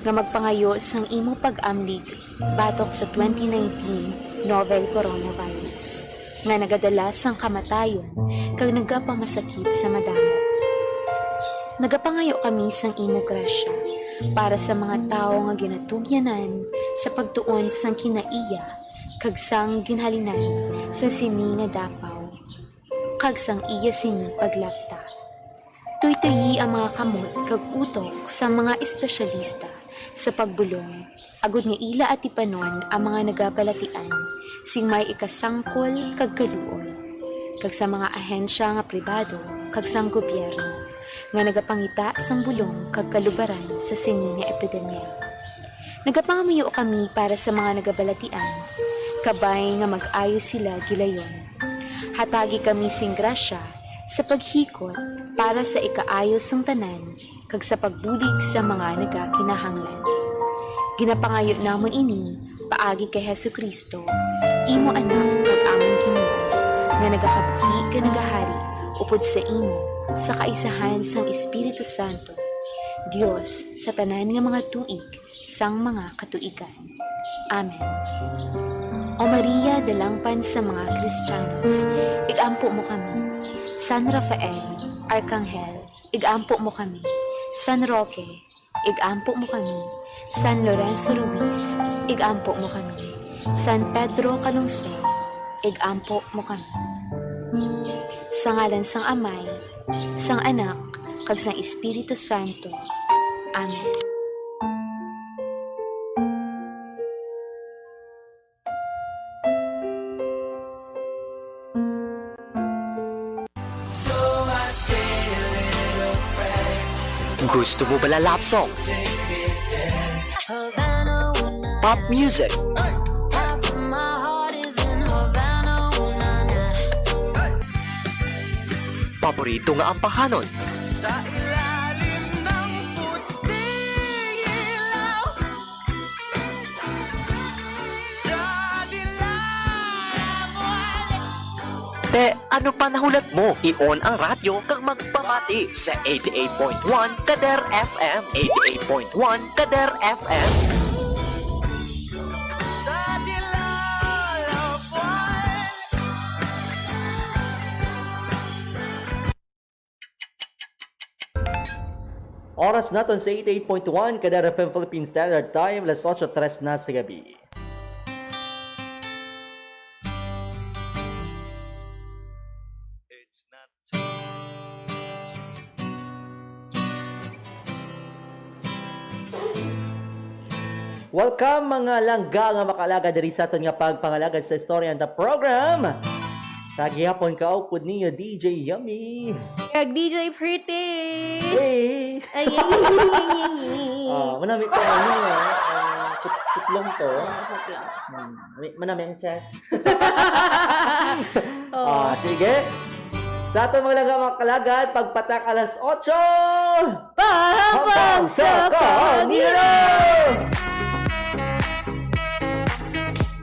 nga magpangayo sang imo pag-amlig batok sa 2019 novel coronavirus, nga nagadala sang kamatayon kag nagapangasakit sa madamo. Nagapangayo kami sang imo grasya para sa mga tao nga ginatugyanan sa pagtuon sang kinaiya kag sang ginhalinan sa sini nga dapaw kag sang iya sini paglapta. Tuytoyi ang mga kamot kag utok sa mga espesyalista sa pagbulong, agud nga ila at ipanon ang mga nagabalatian sing may ikasangkol kag kaluoy, kag sa mga ahensya nga pribado kag sang gobyerno nga nagapangita sang bulong kag kalubaran sa sini nga epidemya. Nagapangamuyo kami para sa mga nagabalatian, kabay nga mag-ayo sila gilayon. Hatagi kami sing grasya sa paghikot para sa ikaayos ng tanan kag sa pagbulig sa mga nagakinahanglan. Ginapangayo namon ini paagi kay Hesukristo, imo anak kag amon Ginoo, nga nagakabuhi ka nagahari upod sa imo sa kaisahan sang Espiritu Santo, Dios sa tanan nga mga tuig sang mga katuigan. Amen. O Maria, dalangpan sa mga Kristiyanos, igampo mo kami. San Rafael, Arkanghel, igampo mo kami. San Roque, igampo mo kami. San Lorenzo Ruiz, igampo mo kami. San Pedro Calungsod, igampo mo kami. Sa ngalan sang Amay, sang Anak, kag sang Espiritu Santo. Amen. Gusto mo ba na love song? Pop music? Paborito nga ang pahanon? Sa ilalim ng puting ilaw, sa dilaw Te, ano pa nahulat mo? I-on ang radyo kang magpamati sa 88.1 Kader FM. 88.1 Kader FM. sa dilaw ng buwan. Oras natin sa 88.1 Kadar FM Philippine Standard Time, alas 8:03 na sa gabi. Welcome mga langga nga makalaga diri sa aton nga pagpangalagad sa istorya ng program. Sa gihapon kaupod ninyo DJ Yummy. Kag DJ Pretty! Hey! Ay, Manami ko kutlong to. Manami ang chest. Sige. Sa aton mga langga makalagad, pagpatak alas 8! Pahapang sa kanila!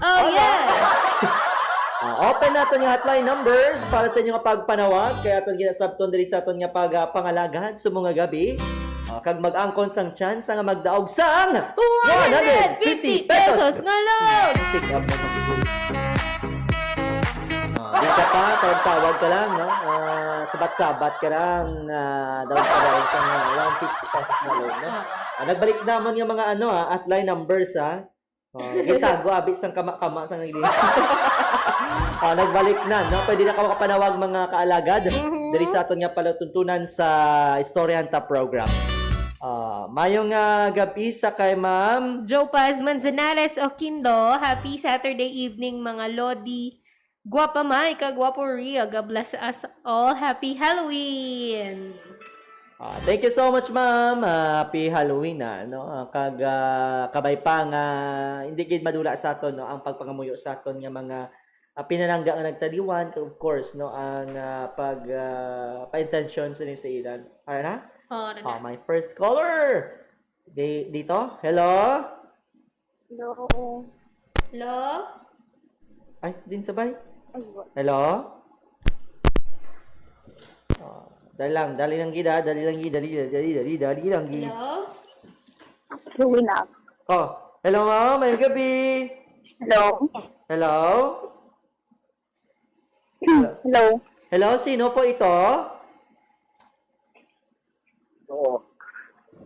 Oh yeah! Open natin yung hotline numbers para sa inyong pagpanawag. Kaya itong ginasabton diri sa aton nga pagpangalagad sa mga gabi. Kag mag-angkon sang chance nga magdaog sang 150 pesos nga load! Pick up na magiging. Di ka pa, tawag ka lang, no? Sabat-sabat ka lang, daog ka lang sang 150 pesos na load, no? Nagbalik naman yung mga hotline numbers, ha? Gitago, abis ng kama-kama sa nagdi. Nagbalik na, no? Pwede na ka makapanawag mga kaalagad. Diri sa aton nga palatuntunan sa Istoryan Ta program. Mayong gabi sa kay ma'am. Joe Paz Manzanales Oquindo, happy Saturday evening mga Lodi. Guwapa Mike, Guwapo Ria, God bless us all. Happy Halloween! Thank you so much, ma'am. Happy Halloween na, no? Kabay pa nga hindi gid madula sa aton, no, ang pagpangamuyo sa aton nga mga pinalangga nga nagtaliwan, of course, no, ang pa-intention sa ilan. Ara na? My first caller. Dito. Hello? Hello? Ay, din sabay. Hello? Dali lang gida. Hello? Hello ma'am, may gabi. Hello? Hello? Hello? Hello, sino po ito?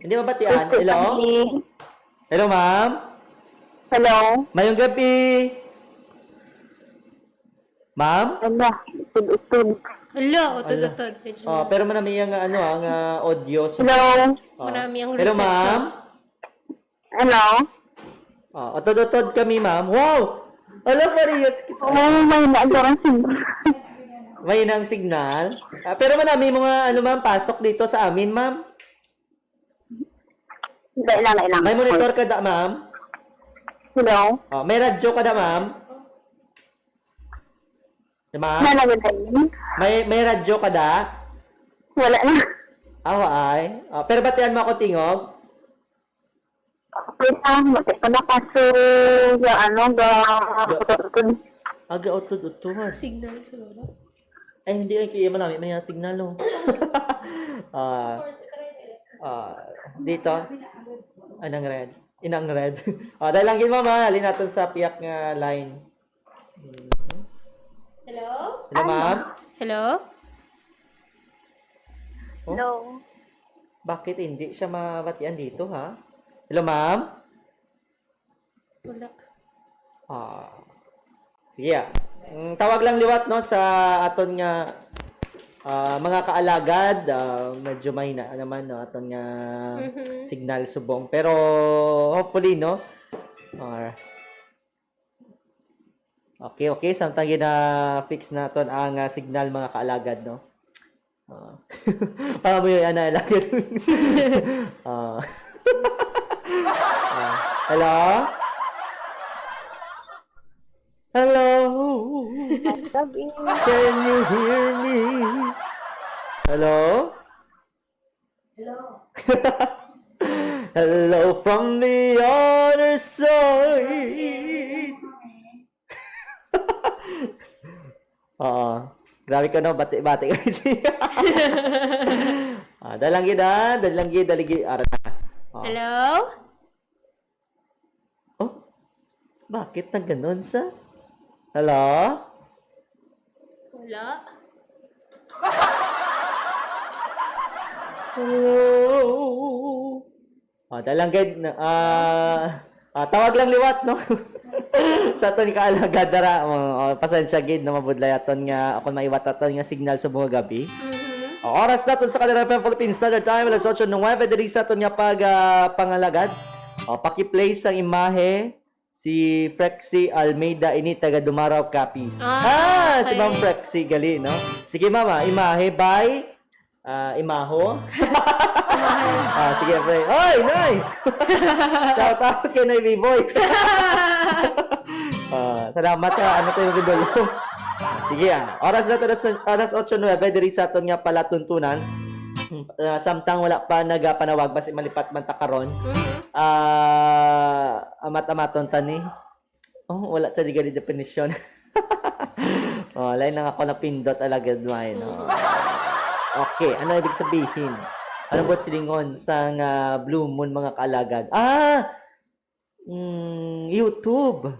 Hindi mabatian. Hello? Hello ma'am? Hello? Mayong gabi. Ma'am? Ano? Tud-tud. Hello, utod-utod. Pero manami ang ang audio. So, Hello? Manami ang hello reception. ma'am? Hello? Otod-otod kami ma'am. Wow! Alam Marias kita. May naagawang signal. May nang signal. Pero manami mga ma'am, pasok dito sa amin ma'am. Ilang. May monitor ka da ma'am? Hello? May radyo ka da ma'am? Ma'am? Nalagay tayo. May radyo ka da? Wala na. Ay. Pero batian mo ako tingog? Wait lang. Mati ko na kaso tud. Aga otod-otod. Signal siguro. Ay, hindi ay kaya manami. May signal no. Dito. Anang red. Inang red. Dahil lang mama, halin natin sa piyak nga line. Hello? Hello, ma'am? Hello? Hello? Bakit hindi siya mabatian dito, ha? Hello, ma'am? Wala. Sige, tawag lang liwat, no, sa aton nga mga kaalagad. Medyo mahina naman, no, aton nga signal subong. Pero, hopefully, no, okay. Samtang gina-fix naton ang signal mga kaalagad, no? Para mo yung alagad. Hello? Hello? Can you hear me? Hello? Hello from the other side. Grabe ka no, bati-bati ka siya. Dalang gida. Hello? Bakit na ganun sa? Hello? Wala. Hello? Dalang gid tawag lang liwat, no? Sa aton kaalagad dara, pasensya gid na mabudlay aton nga ako maiwat aton nga signal sa mga gabi. Oras naton sa Kadera FM Philippine Standard Time alas 8:09 diri sa aton nga pangalagad. Paki-play sang imahe si Frexy Almeida ini taga Dumaraw Capiz. Si Ma'am Frexy gali, no? Sige mama, imahe by imaho. Sige, pre. Hoy, Nay! Shout out kay Nay B-Boy. Salamat sa ano tayo magdulong. Sige, oras na to, oras 8:09, diri sa aton nga palatuntunan. Samtang wala pa nagapanawag, basi malipat man ta karon. Amat-amaton tani. Wala sa digali definition. Lain lang ako na pindot alagad may, no? Okay, ano ibig sabihin? Ano ba silingon sa Blue Moon mga kaalagad? YouTube.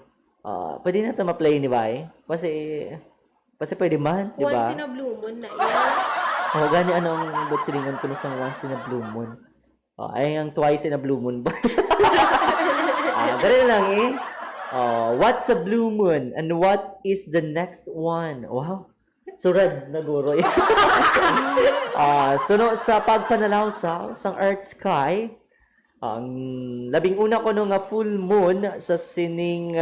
Pwede na ito ma-play ni Bay? Kasi pwede man, di ba? Once in a blue moon na yan. Gani anong ba't silingon ko na sa once in a blue moon? Ay, ang twice in a blue moon ba? Ganun lang What's a blue moon and what is the next one? Wow. So red na guro. Suno sa pagpanalaw sa earth sky, ang labing una ko nga full moon sa sining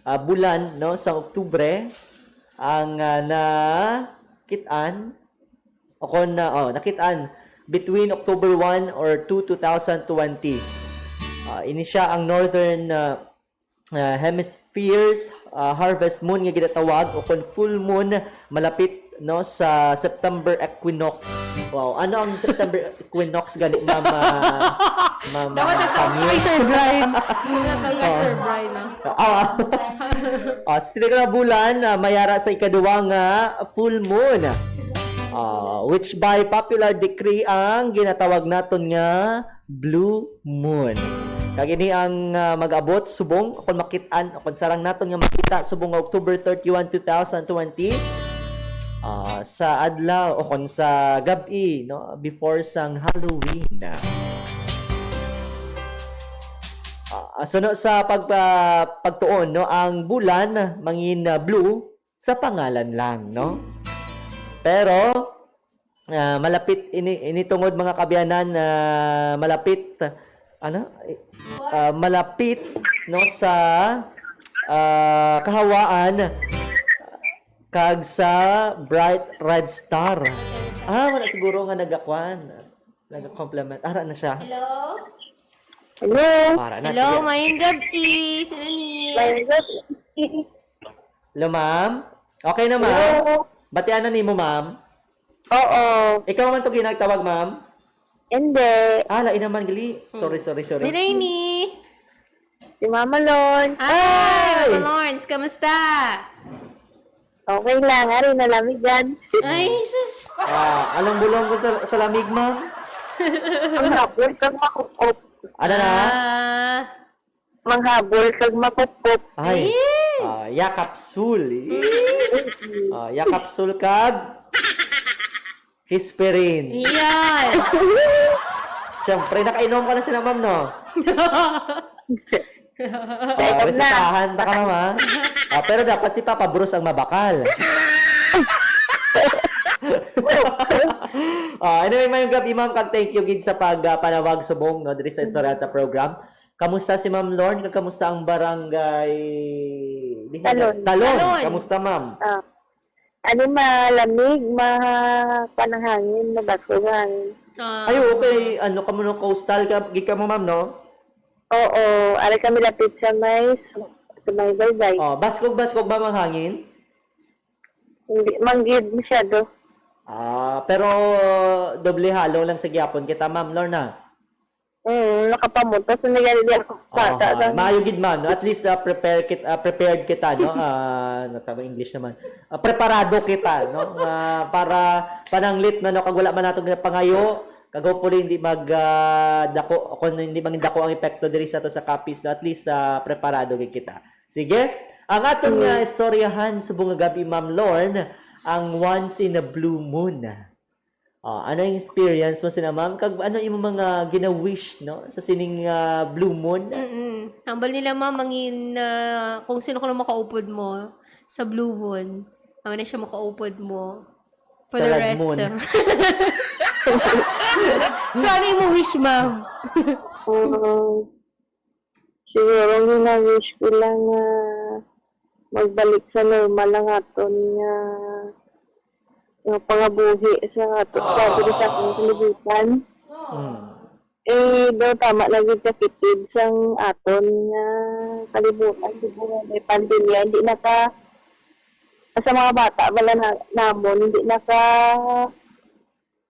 bulan no sa Oktubre ang nakitaan nakitaan between October 1 or 2, 2020. Ini siya ang northern hemispheres harvest moon nga ginatawag o kung full moon malapit no sa September equinox. Wow, ano ang September equinox gani mama Dapat ito kay Sir Brian. Kay Sir Brian. Sila na bulan mayara sa ikaduwa nga full moon. Which by popular decree ang ginatawag naton nga blue moon. Kag ini ang mag-abot subong kung makitaan kung sarang naton nga makita subong nga October 31, 2020 sa adlaw o kung sa gabi no before sang Halloween. Suno sa pagtuon no ang bulan mangin blue sa pangalan lang no. Pero malapit ini tungod mga kabiyanan malapit malapit no sa kahawaan kag sa bright red star. Wala siguro nga nag-compliment. Ara na siya. Hello? Hello? Para na Hello, sige. mayang gabi. Sino ni? Hello, ma'am. Okay na, ma'am. Hello? Batian na nimo, ma'am. Oo. Ikaw man to ginagtawag, ma'am. Hindi. Lain naman gali. Sorry. Sino ni? Si Mama Lon. Ay! Lawrence, kamusta? Okay lang. Ari na lamig dyan. Ay, sus. Anong bulong ko sa lamig, ma'am? Manghabol kag makupop. Ano na? Manghabol kag makupop. Ay. Yakapsul. Yakapsul kag Hisperin. Yan. Siyempre, nakainom ka na sila, ma'am, no? Resetahan ta ka, ma'am, ha? Pero dapat si Papa Bruce ang mabakal. Anyway, mayong gabi, ma'am, kag thank you gid sa pagpanawag sa buong no, diri sa Istoreta program. Kamusta si Ma'am Lorne? Kamusta ang barangay? Talon. Talon. Talon. Kamusta, ma'am? Malamig, pananghangin, mabasugan. Ay, okay. Ano ka mo no, coastal ka mo, ma'am, no? Oo, ari kami lapit sa may baybay. Baskog ba ang hangin? Hindi, manggid masyado. Pero doble halo lang sa gyapon kita, ma'am Lorna. Nakapamunta sa nagali ako. Maayo gid ma'am, no? At least prepared kita, no? Natama English naman. Preparado kita, no? Para pananglit na no kag wala man nato pangayo, kag hopefully hindi dako kung hindi dako ang epekto diri sa to sa copies, no? At least preparado gid kita. Sige. Ang atong istoryahan subong nga gabi, Ma'am Lorne, ang once in a blue moon. Ano yung experience mo sina ma'am? Kag ano yung mga gina-wish no sa sining blue moon? Hambal nila mangin kung sino ko na makaupod mo sa blue moon. Naman na siya makaupod mo for Sa the red rest. moon. So, ano yung wish, ma'am? Siguro gina-wish ko lang magbalik sa normal ang aton nga yung pangabuhi sa aton sa ating kalibutan. Daw tama na gid kapitid sang aton nga kalibutan siguro may pandemya hindi naka sa mga bata wala namon hindi naka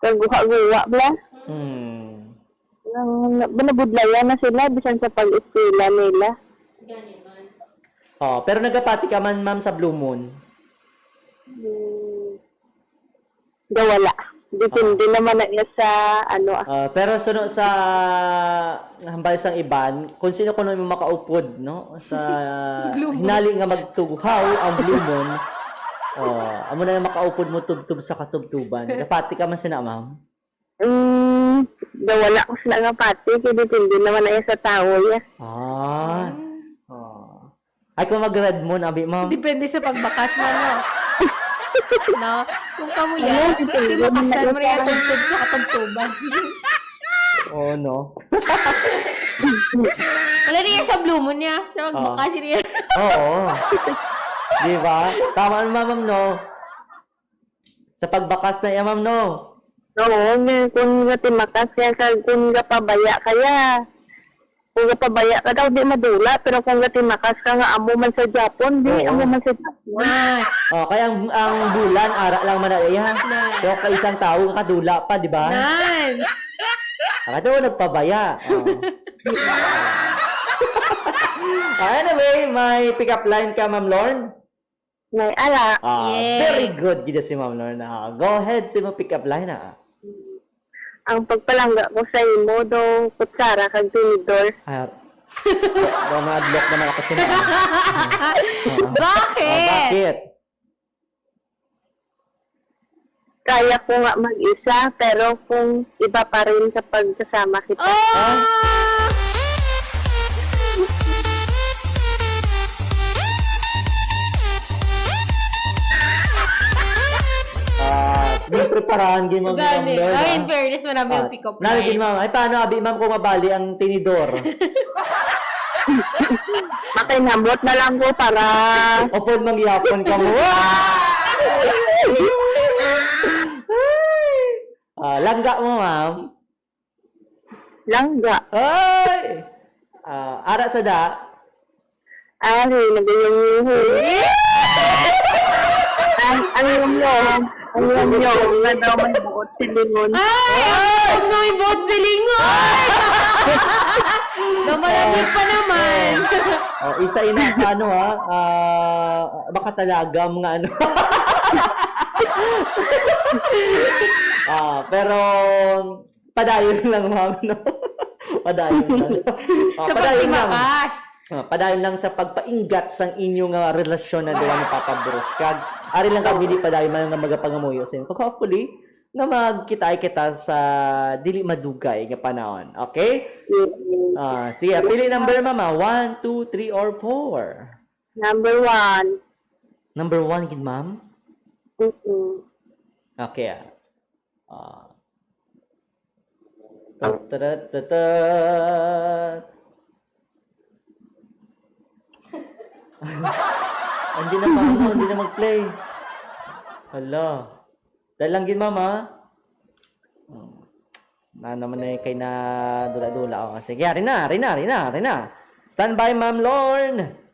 kaguha-guha bla. Banabudlayan na sila bisan sa pag-eskwela nila. Pero nagapati ka man ma'am sa blue moon. Wala. Depende naman na iya sa Pero suno sa hambal sang iban, kung sino kuno mo makaupod no sa hinali nga magtughaw ang blue moon. Amo na makaupod mo tubtub sa katubtuban. Kapati ka man sina ma'am. Wala ko sila nga pati kaya depende naman na iya sa tao ya. Ay, kung mag-red moon, abi, ma'am. Depende sa pagbakas mo, no? No? Kung kamuya, di bakasan mo rin ang tugtog sa katugtuban. Oo, no? Wala rin yan sa blue moon niya. Sa magbakas niya. Oo. Di ba? Tama naman, ma'am, no? Sa pagbakas na yan, ma'am, no? Oo, kung timakas kaya kung pabaya kaya. Kung pabaya ka daw, di madula. Pero kung timakas ka nga, amo man sa Japon, di Oo. amo man sa Japon. Oh, kaya ang bulan, ara lang manaya. Pero ka isang tao, kadula pa, di ba? Nan! Ako nagpabaya. Oh. Anyway, may pick-up line ka, Ma'am Lorne? May ala. Yay. Very good, gida si Ma'am Lorne. Go ahead, si mo pick-up line na. Ang pagpalangga ko sa imo do kutsara kag tinidor. Mga-block naman ako sila. Bakit? Bakit? Kaya ko nga mag-isa, pero kung iba pa rin kapag kasama kita. Oh! May preparahan din Ma'am Gani. Lorne. Ay, in fairness, marami yung pick-up Nalagin, line. Ma'am. Ay, paano, abi, Ma'am, kung mabali ang tinidor? Makinabot na lang ko para O po, mangyapon ka mo. Langga mo, Ma'am. langga. Ay! Ara sa da. Ari, nagayong ang yum-yum. Ang yum-yum. Nga daw may buot si Lingon. Ay! Huwag na may bot sa lingon! Namalasig pa naman. Isa ina ka, ano, ha? Baka talaga mga ano. Pero, padayon lang, Ma'am, no? Padayon lang. Sa Padayon lang. pagtimakas. Padayon lang sa pagpaingat sang inyong relasyon na doon ni Papa Bruce. Kag, ari lang kami di padayon man nga magapangamuyo sa inyo. Kag hopefully, nga magkita kita sa dili madugay nga panahon. Okay? Sige, pili number, Mama. 1, 2, 3, or 4? Number 1. Number 1, gid, Ma'am? Okay, Hindi na Mama, hindi na mag-play. Hala. Dahil lang gin, Mama. Na naman na kay na dula-dula. Sige, Rina. Stand by, Ma'am Lorne.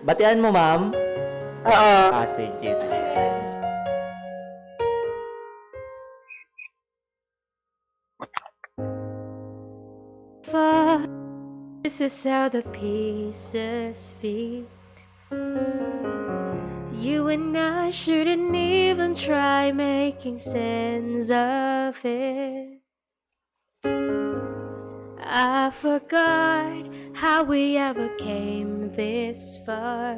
Batian mo, Ma'am? Oo. Sige. This is how the pieces fit. You and I shouldn't even try making sense of it. I forgot how we ever came this far.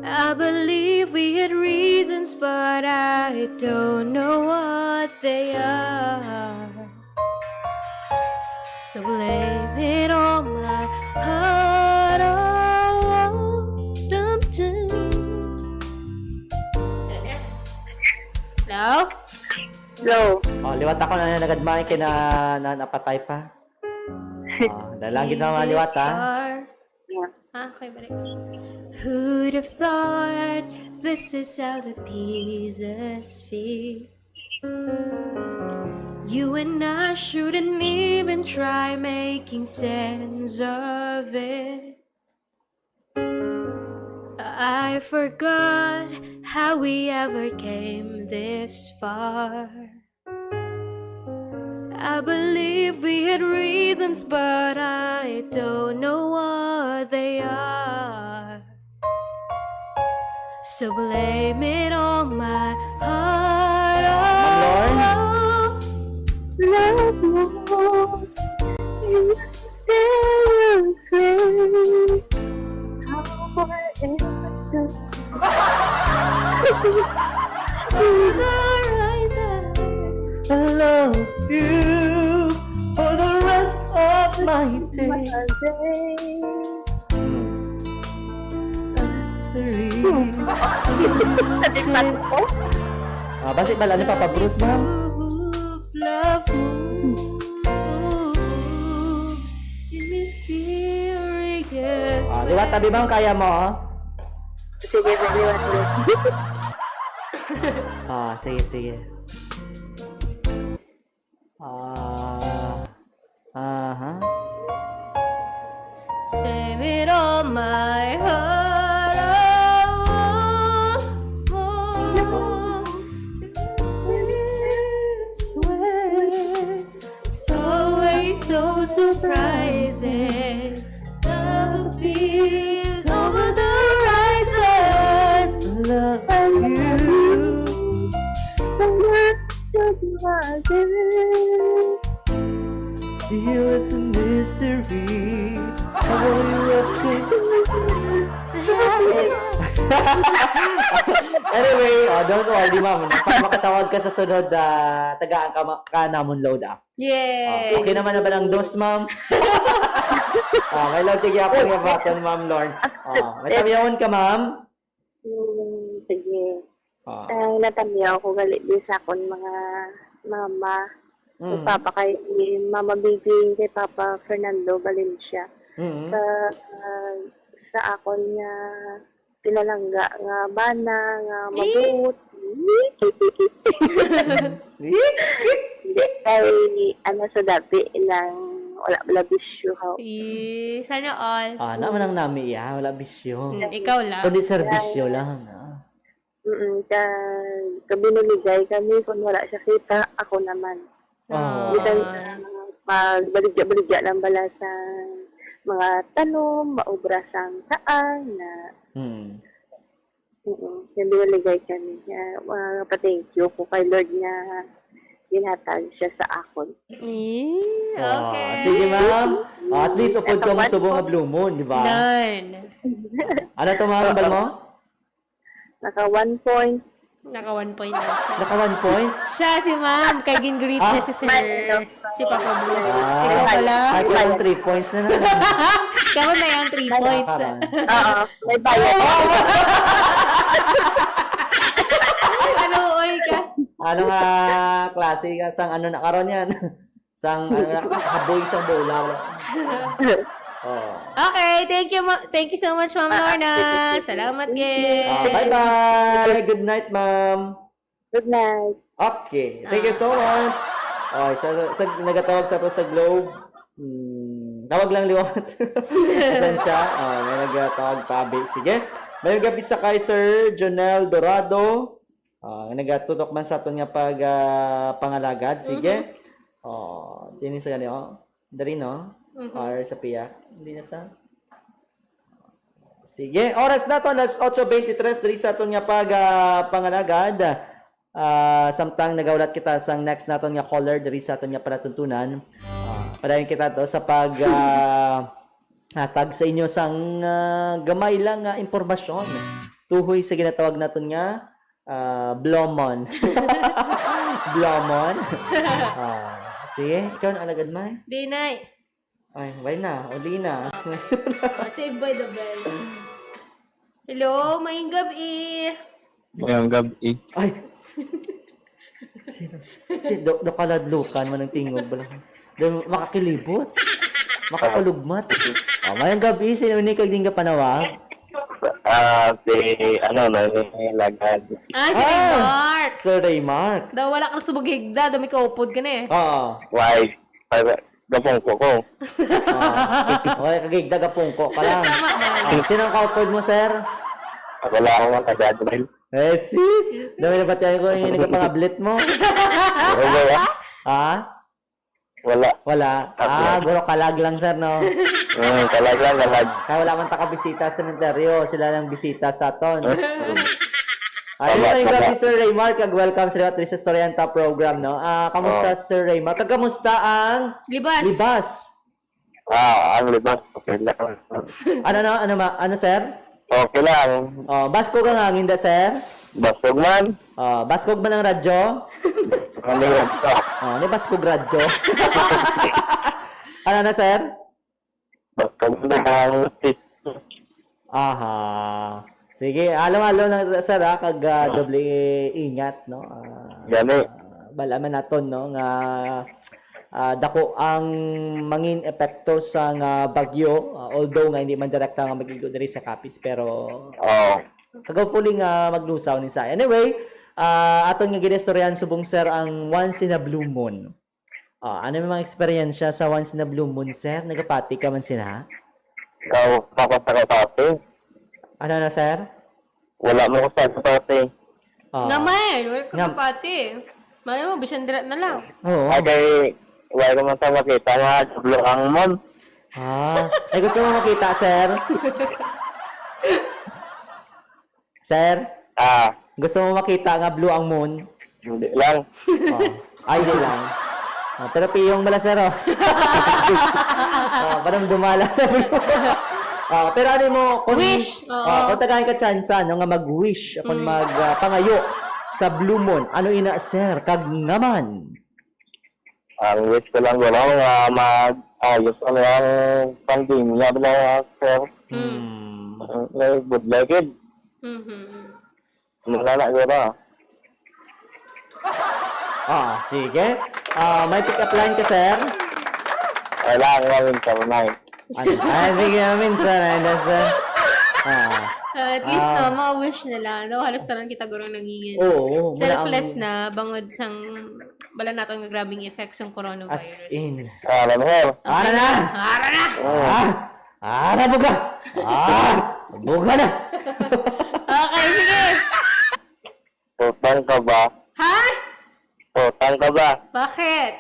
I believe we had reasons, but I don't know what they are. So blame it on my heart. Hello? Hello. Liwat ako na nagadmay kay na napatay pa. Dalangin na liwat, ha? Okay, balik. Who'd have thought this is how the pieces fit? You and I shouldn't even try making sense of it. I forgot how we ever came this far. I believe we had reasons, but I don't know what they are. So blame it on my heart. Love more. You still say how I am. love you for the rest of my day. Basi bala ni Papa Bruce, ma'am. Moves, love moves in mysterious Liwat tabi, ma'am, kaya mo? Sige, sige. Sige, sige. Blame it on my heart. It's always so surprising. Love appears over the horizon. Love you. Still, it's a mystery. How you have Anyway, don't worry, ma'am. Makatawag ka sa sunod, tagaan ka namon load up. Yay! Okay naman na ba ng dos, ma'am? May load tigya po yung button, ma'am Lord. May tamiyawon ka, ma'am? Sige. Ah. Natamiyaw ko galit din sa akong mga mama. Kay Papa kay Mama Bibi, kay Papa Fernando Valencia. Mm-hmm. Sa akon nga pinalangga nga bana nga mabuot. Hindi kay sa dati ilang wala bisyo ha. Sana all. Naman ang nami iya, wala bisyo. Ikaw lang. Kundi serbisyo lang. Kabinuligay kami kung wala siya kita, ako naman. Bisan pagbaligya-baligya lang bala sa mga tanong, maubra sang saan na yung binuligay kami. Pa-thank you po kay Lord na ginhatag siya sa akon. Okay. Sige, ma'am. At least, upod ka mo subong nga Blue Moon, di ba? Done. Ano to, ma'am? Bal mo? Naka 1 point. Naka 1 point na siya. Naka 1 point? Siya si ma'am. Kay gin-greet niya si sir. Si Papa Blue. Ikaw pala. Ay, kung 3 points na na. Ikaw na yung 3 points. Oo, may bayad. Ano, oy ka? Ano nga klase ka? Sang ano na karon yan? Sang haboy sang bola. Okay, thank you so much, Ma'am Lorna. Salamat, guys. Bye-bye. Good night, ma'am. Good night. Okay. Thank you so much. Sa nagatawag sa to sa Globe. Tawag lang liwat. Asan siya? May nagatawag pabi. Sige. May gabi sa kay Sir Jonel Dorado. Nagatutok man sa aton nga pangalagad. Sige. Tinin sa ganito. Dari, no? Or sa piyak. Hindi na sa... Sige. Oras na to. Alas 8:23. Dari sa aton nga pangalagad. Samtang nagaulat kita sang next naton nga caller. Dari sa aton nga panatuntunan. Padayon kita to sa hatag sa inyo sang gamay lang nga impormasyon. Tuhoy sa ginatawag naton nga Blomon. Blomon. Sige, ikaw na alagad, May. Day night. Ay, why na? Uli na. Saved by the bell. Hello, maying gabi. Ngayong gabi. Ay. Do kaladlukan man ang tingog bala. Makakilibot. Makakalugmat. Mayang gabi, sino ni kag ding ka panawag? Lagad. Si Raymart. Sir Raymark. Daw wala kang subog higda, dami ka upod ka na eh. Oo. Why? Gapong ko ko. Okay, kagigda pungko ka lang. Sino ang kaupod mo, sir? Wala akong mga taga-drill. Sis. Dami na pati ko yung nagpangablit mo. Wala. Ha? Wala. Guro kalag lang, sir, no? Kalag. Kaya wala man takabisita sa sementeryo. Sila lang bisita sa aton. Ayun na yung gabi, Sir Raymar. Welcome sa Liwat sa Storyanta program, no? Kamusta, Sir Raymar? Kamusta ang libas? Ang libas. Okay lang. Ano, sir? Okay lang. Baskog ang hangin da, sir? Basog man. Baskog man ang radyo? Ano yun? Ni Basko Gradyo. Ano na, sir? Basta mo na ang Aha. Sige, alam na, sir, kag doble ingat, no? Gani. Balaman naton, no, nga dako ang mangin epekto sa nga bagyo, although nga hindi man direkta nga magigo diri sa Capiz, pero Oo. kagawfully nga maglusaw ni sa. Anyway, aton nga ginestoryan subong sir ang once in a blue moon. Ano yung mga experience sa once in a blue moon, sir? Nagapati ka man sila? Ikaw, papasakapati. Ano na, sir? Wala mo ko sa kapati. Nga man, wala ka Nga- kapati. Mali mo, bisan dirat na lang. Oo. Ay, kay wala ko man sa makita nga, sablo ang mon. Ay gusto mo makita, sir? Sir? Gusto mo makita nga blue ang moon? Hindi lang. Ay, di lang. Pero piyong bala, sir, oh. Parang dumala na blue. Pero ano mo, kung, Wish! kung tagahin ka tsansa, no, nga mag-wish, kung magpangayo sa blue moon, ano ina, sir, kag ngaman? Ang wish ko lang wala nga mag-ayos ano ang pandemya na sir. Good luck it. Wala na gura. Sige. May pick-up line ka, sir? Wala ang gawin sa unay. Hindi namin, sir. Sir. At least no, mga wish nila, no? Halos tanan kita gurang nagingin. Oo. Selfless na, bangod sang bala natin ng grabing effects ng coronavirus. As in. Alam mo, Ara na! Ara na! Ara, buga! Buga na! Okay, sige! tutang ka ba? Ha? Tutang ka ba? Bakit?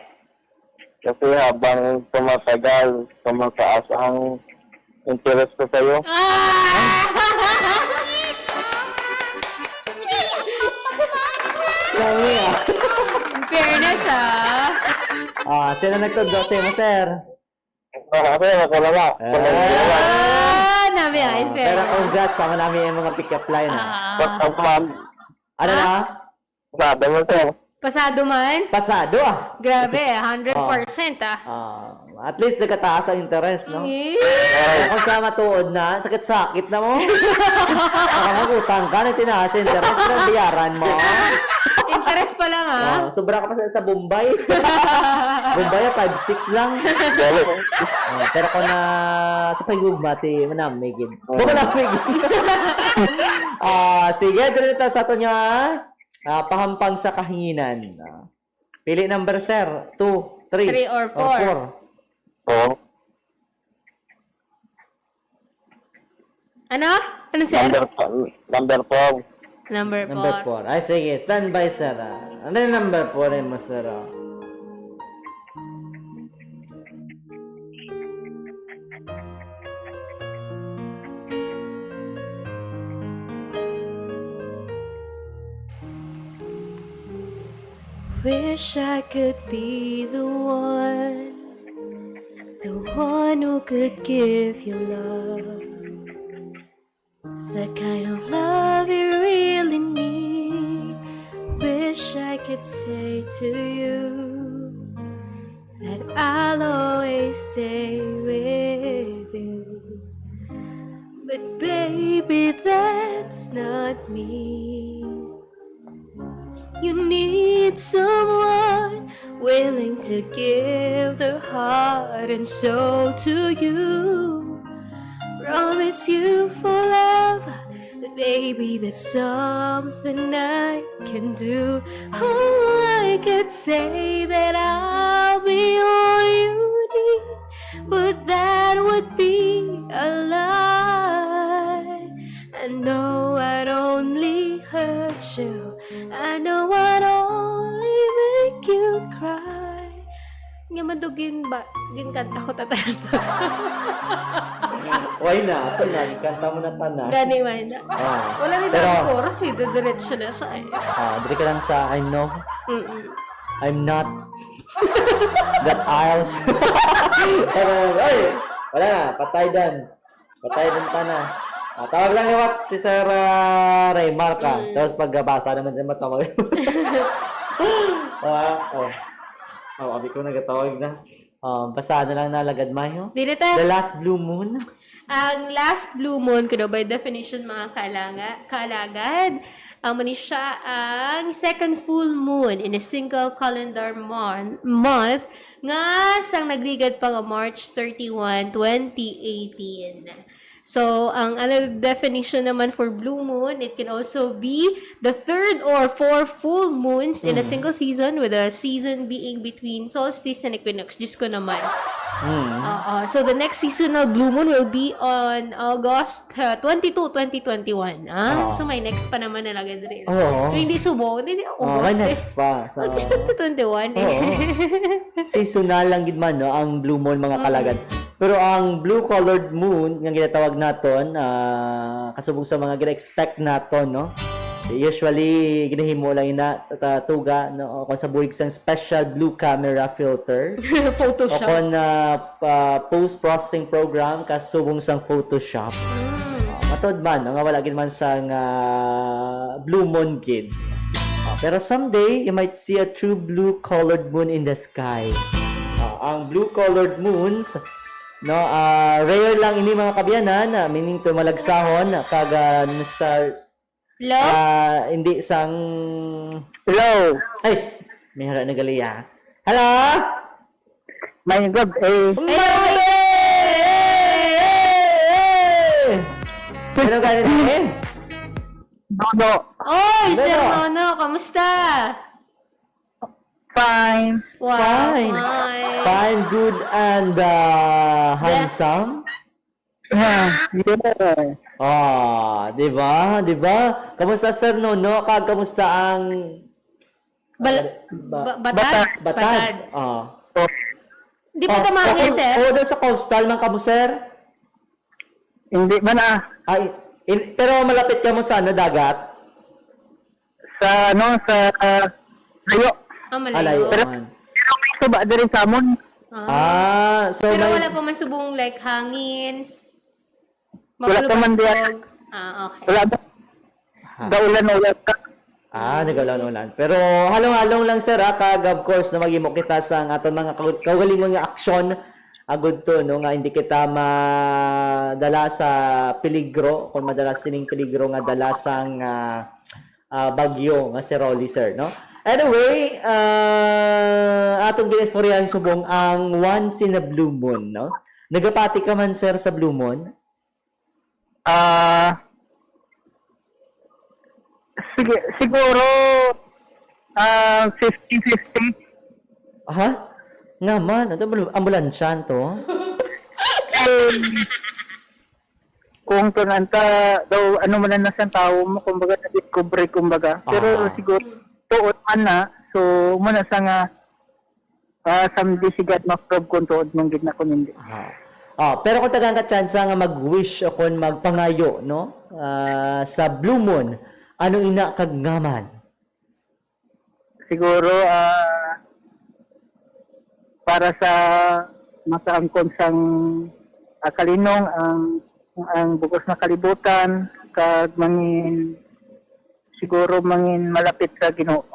Kasi habang tumatagal, tumataas ang interest ko sa'yo. Grabe, In fairness, sino nagtudlo sa'yo mo, sir? Kasi ako lang nga. Nabi in Pero fairness. congrats, sama namin yung mga pick-up line, Tutang ka man. Ano na? Sabi mo sir. Pasado man? Pasado, Grabe, 100%, At least nagkataas ang interest, no? Kung sa matuod na, sakit-sakit na mo. Nakakagutang ka, na tinaas ang interest, pero bayaran mo. Interest pa lang, Sobra ka pa sa Bombay. Bombay, 5-6 lang. Pero kung na sa paghugmati, manamigin. Manamigin. Sige, dito sa ito niya, pahampang sa kahinginan. Pili number, sir. 2, 3, 3 or 4. Oo. Ano? Ano, sir? Number 4. Number Number 4. 4. Ay, sige. Stand by, sir. Ano yung number 4 mo, sir? Wish I could be the one who could give you love, the kind of love you really need. Wish I could say to you that I'll always stay with you. But baby, that's not me. You need someone willing to give their heart and soul to you. Promise you forever, but baby, that's something I can do. Oh, I could say that I'll be all you need, but that would be a lie. I know I'd only hurt you. I know I'd only make you cry. Nga madugin ba? Ginkanta ko tatanan. Why na? Ito na. Kanta mo na tanan. Gani man. Wala ni Pero- daw chorus eh. Diretso na siya eh. Dili ka lang sa I know, Mm-mm. I'm not, that I'll. Pero, ay! Wala na. Patay dan. Patay dan ka na. Tawag lang yung si Sir Raymar ka. Tapos pagbabasa naman din matawag. Abi ko nagatawag na. Basta na lang nalagad mayo. Dili ta. The last blue moon. Ang last blue moon, kuno by definition mga kaalagad, muna siya ang second full moon in a single calendar month nga sang nagligad pa nga March 31, 2018. So, ang other definition naman for blue moon, it can also be the third or fourth full moons in a single season, with a season being between solstice and equinox. Diyos ko naman. So, the next seasonal blue moon will be on August 22, 2021. So, may next pa naman na lagad rin. Oo. So, hindi subo. Hindi May August. next pa. So, August 2021. seasonal lang gid man no ang blue moon mga kalagad. Pero ang blue colored moon nga ginatawag naton kasubong sa mga gina-expect naton no. Usually ginahimo lang ina tuga no kung sa buhig sang special blue camera filters o Photoshop. kon post processing program kasubong sang Photoshop. Matod man nga wala gid man sang blue moon kid. Pero someday, you might see a true blue-colored moon in the sky. Ang blue-colored moons, no, rare lang ini mga kabyanan, meaning to malagsahon, kaga sa, Hello? hindi sang, Hello. ay, may hara na galiya. Hello? My God, Ano ganit eh? Dodo. Oh, Sir Hello. Nono, kamusta? Fine. Wow, Fine. fine. Fine, good, and handsome. Yeah. Di ba? Di ba? Kamusta Sir Nono? Kamusta ang Batad? Batad? Di ba tamangin, sir? Doon sa coastal man kamo, sir? Hindi man Ay, pero malapit ka mo sa dagat? sa layo. Malayo. Alayo. Pero may suba din sa amon. So Pero may... wala pa man subong like hangin. Wala pa man Mapulubasbog. Okay. Wala ba? Daulan ka. Nagaulan-ulan. Pero halong-halong lang sir, kag of course na maghimo kita sa aton mga kaugalingon nga aksyon agud to no nga hindi kita madala sa peligro kung madala sining peligro nga dala sang bagyo nga si Rolly sir no. Anyway, atong ginistoryahan subong ang once in a blue moon no. Nagapati ka man sir sa blue moon? Siguro 50-50. Nga man, ito ambulansyan to. Kung tunanta daw ano man na sa tao mo kumbaga na-discover kumbaga. Pero siguro tuot man na so muna sa nga someday sigat ma-probe kung tuot mong gid na kung hindi. Pero kung tagang ka chance nga mag-wish o kung magpangayo no sa blue moon, ano ina kag ngaman? Siguro para sa masaangkon sang kalinong ang bukos na kalibutan kag mangin siguro mangin malapit sa Ginoo.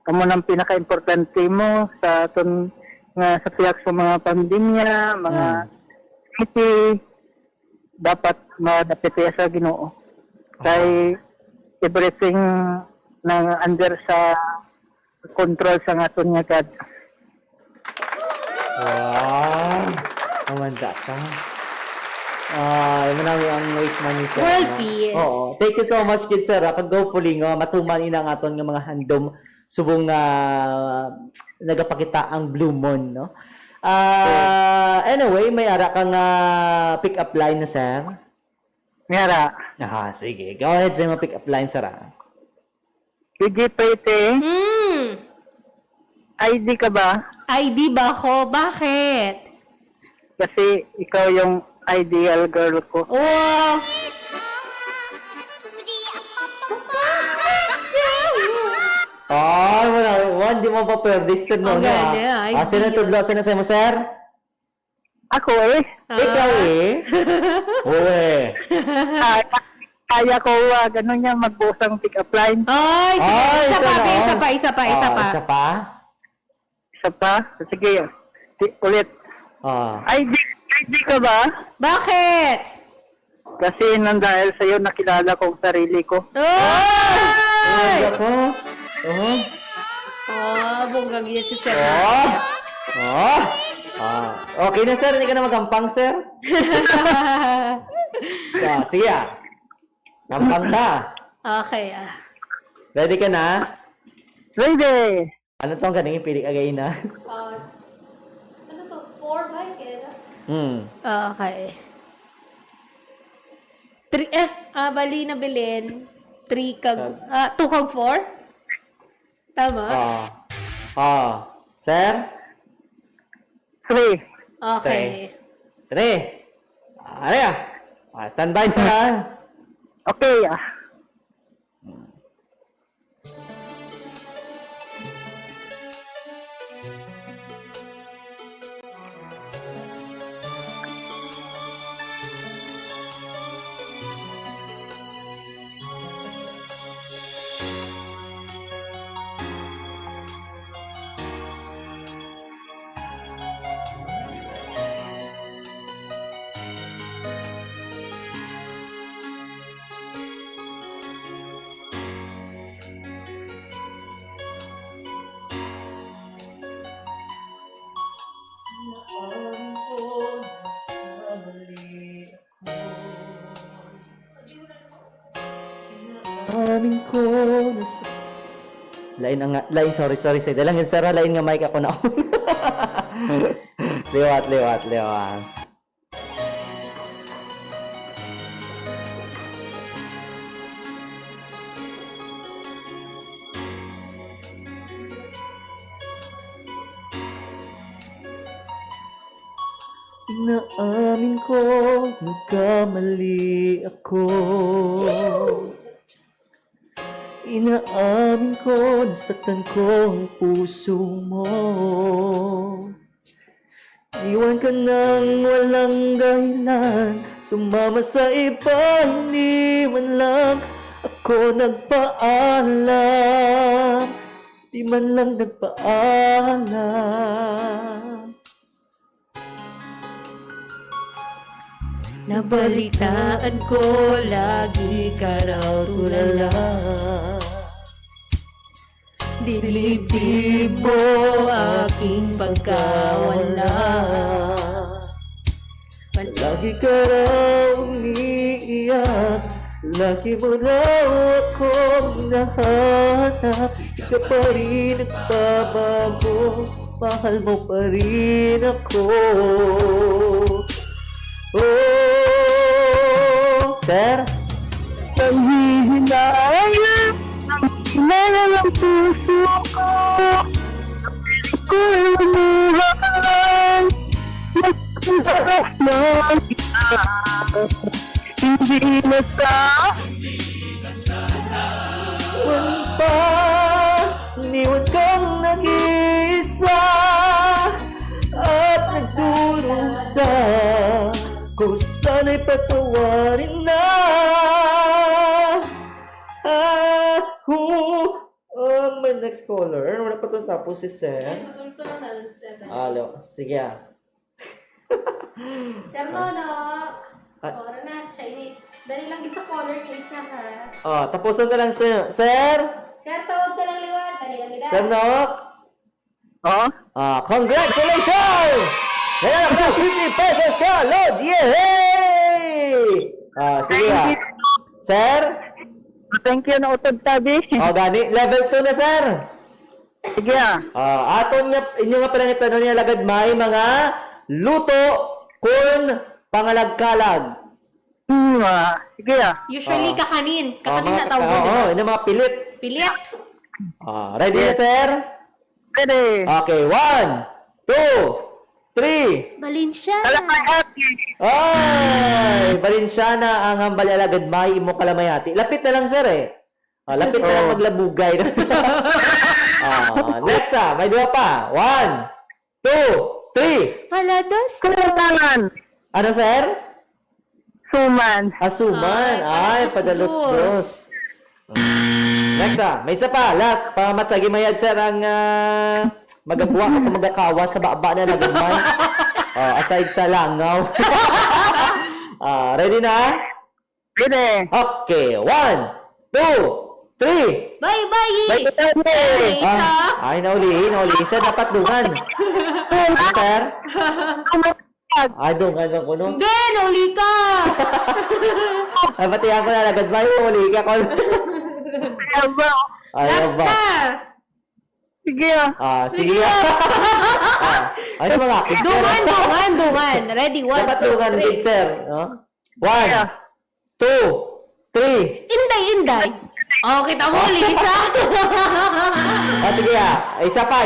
Kamo nang pinaka-importante mo sa aton nga sa tiyak sa mga pandemya, mga city dapat madapit sa Ginoo. Kay everything na under sa control sa aton nga God. Wow! Kumanda ka. Manami ang noise man ni sir. World no? peace. Oo. Thank you so much, kid sir. Kag hopefully nga matuman ina nga aton nga mga handom subong nagapakita ang blue moon, no? Anyway, may ara kang pick up line na sir. Ngara, Sige. Go ahead sa mga pick up line sir. PG-30, ID ka ba? ID ba ako? Bakit? Kasi ikaw yung ideal girl ko. Oh! Wala. Di mo pa pwede sir. No, Ang ganda, idea. Sino tudlo? Sino sa mo sir? Ako Ikaw Uwe. kaya ko ganun niya magbusang pick-up line. Ay, sige. Ay, Isa so, pa sabi, panahon. isa pa. Isa pa? Isa pa? Sige, ulit. ID ka ba? Bakit? Kasi nang dahil sa'yo nakilala ko ang sarili ko. Oy! Ako? Oh. Oh, bonggang yun si Sir. Oh. Okay na, sir. Hindi ka na magampang, sir. Sige Gampang na. Okay, Ready ka na? Ready! Ano tong kaningin pili agay na? ano to? 4 ba? Okay. 3, bali na bilin. 2 kag 4? Tama? Sir? 3. Okay. 3. Ano yan? Standby, sir, ha? Okay, Amin ko nasa... Lain, sorry, sir. Dalangin, sir, lain nga mic ako na. liwat. Inaamin ko, nagkamali ako. Inaamin ko, nasaktan ko ang puso mo. Iwan ka nang walang dahilan, sumama sa iba, hindi man lang ako nagpaalam. Di man lang nagpaalam. Nabalitaan ko, lagi ka raw tulala. Dilibdib mo aking pagkawala. Lagi ka raw umiiyak, lagi mo raw ako hinahanap. Di ka pa rin nagbabago, mahal mo pa rin ako. Oh, sir? Nanghihinayang ang puso ko. Ako'y lumuhan. Nagkaroon ng kita. Hindi na pa, iniwan kang nag-iisa at nagdurusa. Kung sana'y patawarin na. My next caller. Wala pa ito tapos si Sir. Sige Sir Nono. Ora na, siya ini. Dali lang din sa color case na ha. Tapusan na lang, Sir. Sir, tawag ka lang liwat. Dali lang din. Sir Nok. Oh? Congratulations! Nanalo ka 50 pesos ka, Lord! Yay! Sige Sir? Thank you na utod tabi. Gani. Level 2 na, Sir. Sige Inyo nga pala itanong niya lagad may mga luto, corn, pangalagkalag. Sige Usually kakanin. Kakanin na tawag Oo, doon. yung mga pilit. Pilit. Ready na, Sir? Ready. Okay, 1, 2, 3. Balinsya. Ay! Balinsyana ang hambal alagad may imo kalamayati. Lapit na lang, sir, eh. Lapit na lang maglabugay. Next, may dua pa. 1, 2, 3. Palados. Kailangan. Ano, sir? Suman. Asuman. Ay, Ay, padalos-dos. padalos-dos. Next may isa pa, last, pamatsagi mayad sir ang magabuwa at magakawa sa baba na nagumay. Aside sa langaw. Ready na? Gine. Okay, 1, 2, 3. Bye-bye! Bye. Isa. Ay, nauli. Sir, dapat dungan. Sir? Ay, dungan ng kuno. Hindi, nauli ka! Ay, batihan ko na agad ba? Uli ka ko. Ay, Last ba? na! Sige Sige. Ano mga kids, sir? Dungan. Ready, 1, Dapat 2, dungan, 3. kids, sir. 1, 2, 3. Inday. Oh, kita mo, Lisa. Sige Isa pa.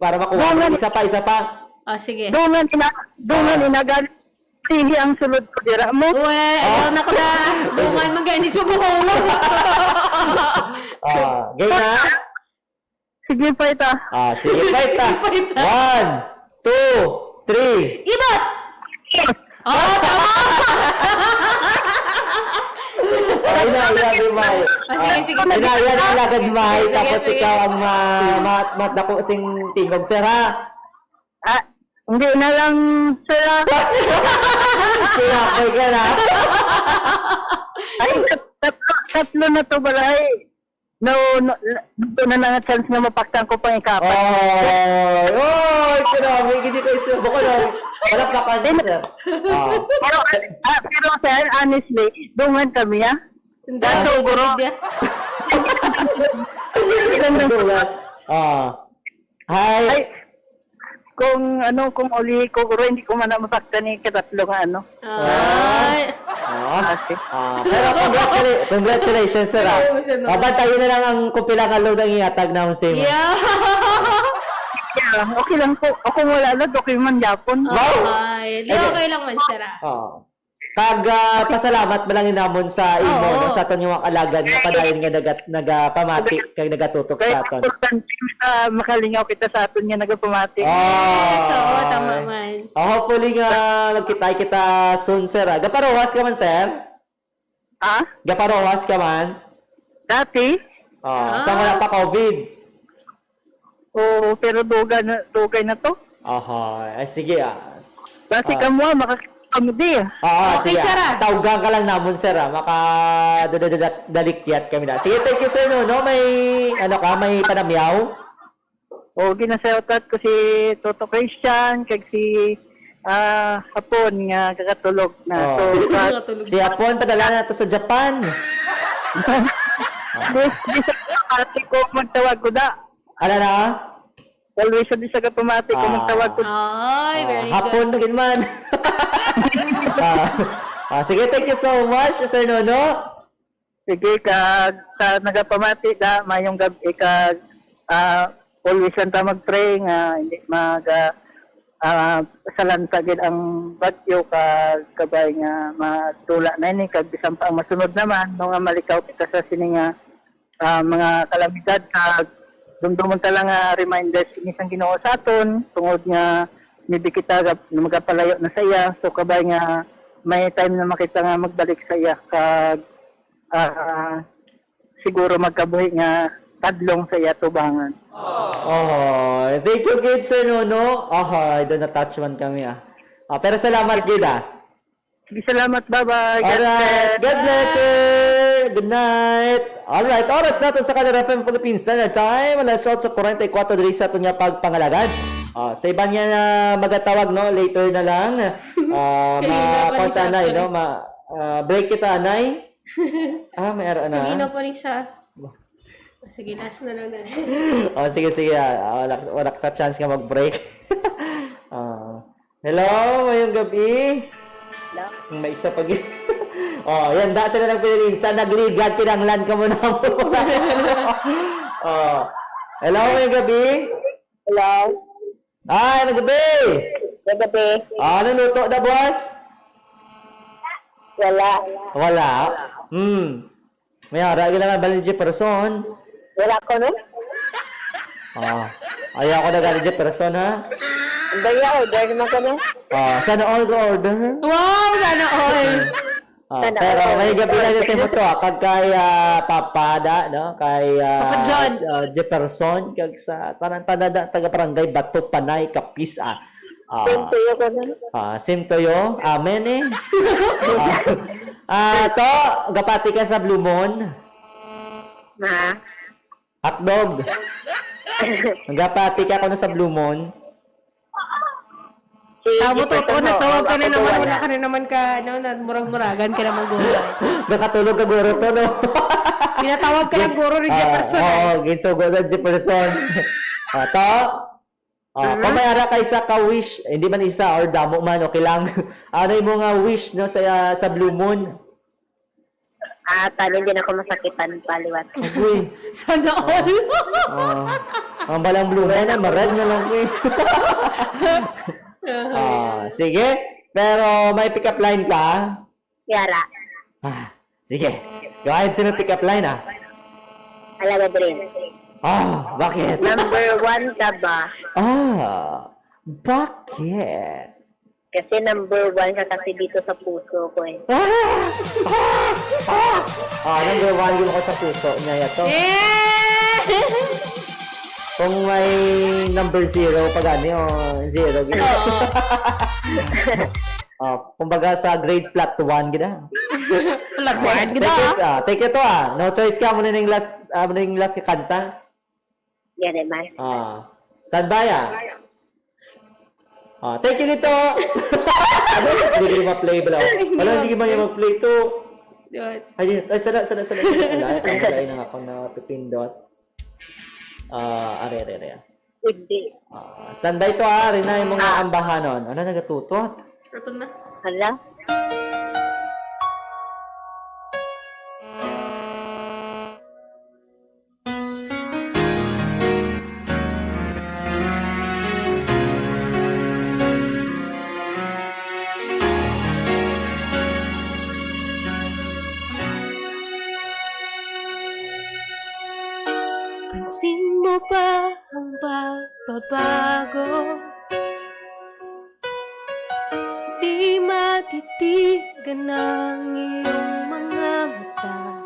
Para makuha. Isa pa. Sige. Dungan inagal. Sige ang sulod ko dira mo. Uwe, ayaw na ko na. Dungan magani sumuholo. Game na? Sige pa ita. Sige, fight na. 1, 2, 3. Ibas! Tama! Ay na, ilagay May. Sige. Yan ang lagad May. Sige, Tapos sige. ikaw ang matdako sing tingog, sir, ha? Hindi na lang sila. Kinapay ka na. Ay, tatlo na to balay. No, dito na lang chance na mapaktan ko pang ikapay. Grabe, hindi ko isubo ko lang. Wala pa ka din, sir. Pero sir, honestly, dungan kami ha. Hindi, siguro. Hi. Ay, kung uli ko, hindi ko man masaktan ni katatlo nga Ay. Pero congratulations, sir. Bantayin na lang ang kupilang load ang iatag na sa iyo. Yeah. Yeah, okay lang po. Ako wala na, okay man yapon. Ay, di okay lang man, sir. Pasalamat mo lang inamon sa imo, Oo. no, sa aton yung alagad nga padayon nga nagapamati kay nagatutok Kaya sa aton. importante makalingaw kita sa aton nga nagapamati. So, tama man. Hopefully nga magkita kita soon, sir. Gaparowas ka man, sir? Ha? Gaparowas ka man? Dati? Sa wala pa COVID? Oo, pero dugay na to. Ay, sige Basi ka mo, makakita mo di. Okay, sige. sir, Tawgan ka lang namon, sir. Dalikyat kami na. Sige, thank you, sir. No, may panamyaw? O, ginasayotat ko si Toto Christian, kag si Hapon nga kakatulog na. So, Si Apon, padala na to sa Japan. di sa kapamati ko magtawag ko da. Ano na? Always di sa kapamati ko magtawag ko. Ay, very good. Hapon na man. Sige, thank you so much, Sir Nono. Sige, kag sa nagapamati da, mayong gabi kag always lang ta mag-pray nga hindi salansagin ang bagyo kag kabay nga matula na ini kag bisan pa ang masunod naman no nga malikaw kita sa sini nga mga kalamidad kag dumdumon ta lang nga reminders inisang Ginoo sa aton tungod nga maybe kita magapalayo na sa iya so kabay nga may time na makita nga magbalik sa iya kag siguro magkabuhi nga tadlong sa iya tubangan. Thank you, kid, Sir Nono. Doon na-touch man kami, pero salamat, kid, Sige, salamat. Bye-bye. Alright. God bless, sir. Good night. Alright. Oras natin sa Kadera FM Philippines Standard Time. Alas 8:44 diri sa ito niya pagpangalagad. Sa iba niya na magatawag, no? Later na lang. Mapunta na, no? Break kita, Nay. Mayroon na. Hindi na po rin siya. Sige, last na lang na. Sige. Wala ka chance ka mag-break. Hello, ngayong gabi. May isa pag... yan, da sila ng pinilinsa. Nagligad, pinanglan ka muna mo. Hello, ngayong gabi. Hello? Ay, ngayong gabi. Gabi. Ano luto na, boss? Wala. May ara, ilang balin di person. Wala ko, no? Ayaw ko na galing di person, ha? Ang daya, order naman ko, no? Sana all go order. Wow, sana all. Pero may gabi lang sa mo to, kag kay Papada, no? Kay Papa John. Jefferson, kag sa taga barangay Bato Panay Kapis. Tuyo ko na. Same to you. Amen eh. To, gapati ka sa Blue Moon. Ha? Hotdog. Gapati ka ko na sa Blue Moon. Tamo, totoo, natawag ka na naman. Wala ka na naman ka, murag-muragan ka naman guro. Nakatulog ka guro to, no? Pinatawag ka ng guro ni Jefferson. Ginso go sa Jefferson. To, kung may ara kay sa ka-wish, hindi man isa or damo man, okay lang. Ano yung mga wish no, sa Blue Moon? Talo din ako masakitan paliwat. Uy, Sana all. ang balang Blue Moon, marad na lang eh. Sige, pero may pick-up line ka? Yara. Sige, go ahead sa pick up line Alaga din. Bakit? Number 1 ka ba? Bakit? Kasi number 1 ka kasi dito sa puso ko eh. Number 1 yung ako sa puso niya ito. Kung may number 0, pag ano 0, gina. Kumbaga sa grade flat 1, gina. Flat 1, gina. Take it to No choice ka, muna yung last kanta. Yan eh, man. Stand by take it dito. Hindi ko ma-play bala. Wala, hindi ko ma-play to. Ay, sana. Wala na ako na pipindot. Are. Hindi. Stand by to rin na yung mga ambahanon. Ano nagatutot? Ito na. Hala? Pansin mo ba ang pagbabago? Di matitigan ng iyong mga mata.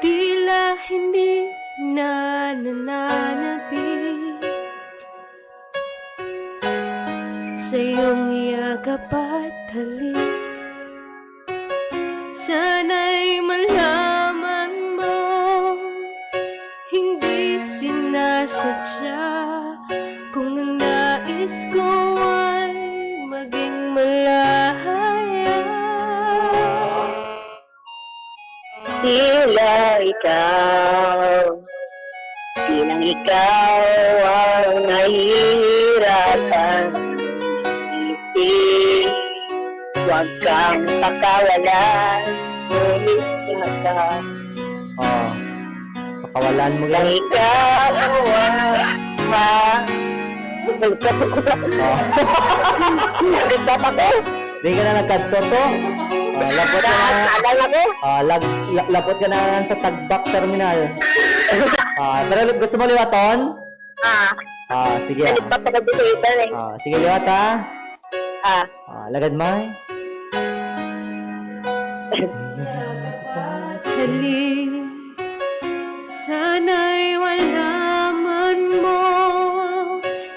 Tila hindi na nananabik sa iyong yakap at halik. Sana'y malaman mo, hindi sinasadya kung ang nais ko ay maging malaya. Tila ikaw ang nahihirapan isip. Huwag kang pakawalan, ngunit ka. Pakawalan mo lang. Ikaw Hindi ka na nagkanto to. Lapot ka na. Lapot ka na sa Tagbak Terminal. Pero gusto mo liwaton? Sige. Sige liwat lagad may. Halik, sana'y malaman mo,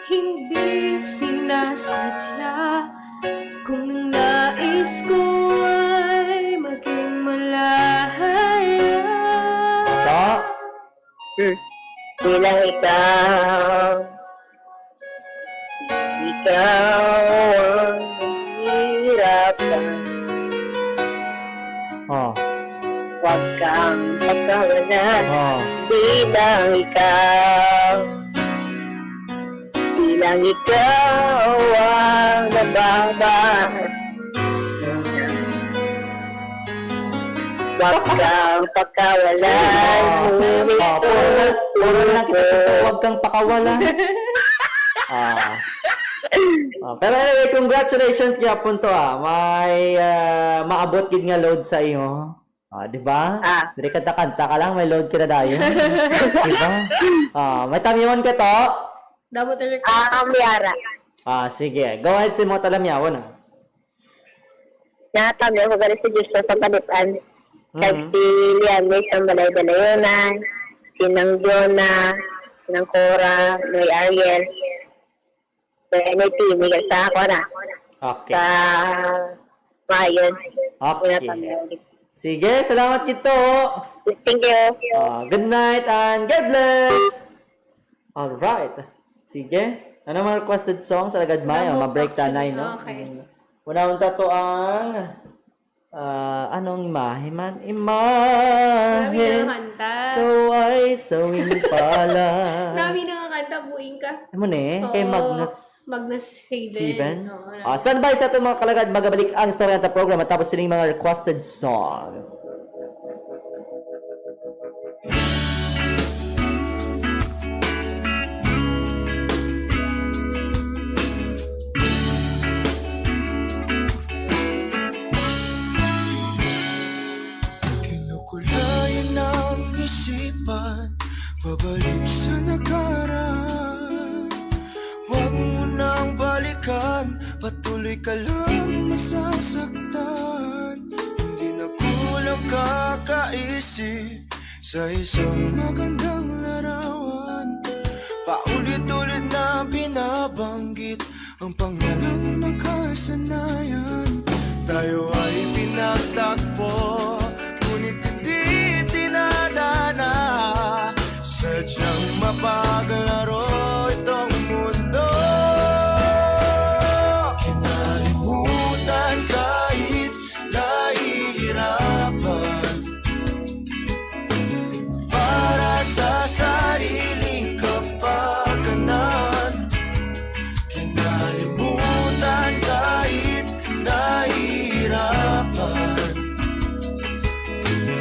hindi sinasadya kung ang nais ko ay maging malaya. Tila ikaw ang nahihirapan. Huwag kang pagkawalan, bilang ikaw ang nababa. Huwag kang pagkawalan, Puro lang kita sa to, huwag kang pakawalan. Pero anyway, congratulations gyapon to may maabot gid nga load sa iyo. Di ba? Dili kanta-kanta ka lang, may load ka na dayon. Di ba? May tamyawan ka to? Double talaga. Miyara. Sige. Go ahead si mo talamyawon natami ako galing si Diyos sa pagkalipan. Kag si Liamay sa balay-balayonan, si Nang Jonah, si Nang Cora, may Ariel. Kaya may Timmy sa ako na. Okay. Sa Mayon. Okay. Sige, salamat kito. Thank you. Good night and God bless. Alright. Sige. Ano mga requested songs? Alagad Maya. Ma-break tanay, no? Okay. Una-unta to ang anong imahe man? Marami Imahe nakakanta. ko ay sawing pala. Marami nakakanta, buing ka. Ano kay Oo, Magnus Haven. Steven. Oo, Standby sa itong mga kalagad. Magabalik ang story ng program at tapos sining mga requested songs. Kinukulayan ng isipan, pabalik sa nakaraan. Huwag mo nang balikan, patuloy ka lang masasaktan. Hindi na kulang kakaisip sa isang magandang larawan. Paulit-ulit na binabanggit ang pangalang nakasanayan. Tayo ay pinagtagpo, ngunit hindi tinadana. Sadyang mapaglaro itong mundo. Kinalimutan kahit nahihirapan, para sa sariling kapakanan. Kinalimutan kahit nahihirapan,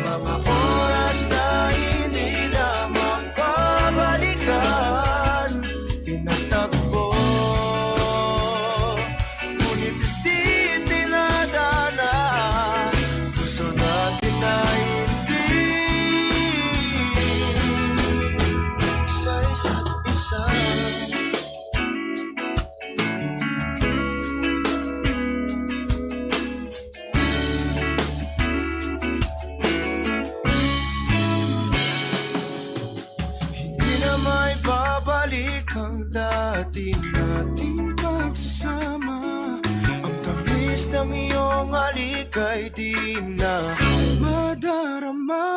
mga oras na hindi na mapabalikan. Pinagtagpo, ngunit hindi tinadana. Gusto natin na hindi sa isa't isa. Hindi na may babalik ang dati nating pagsasama. Ang tamis ng iyong halik ay di na madarama.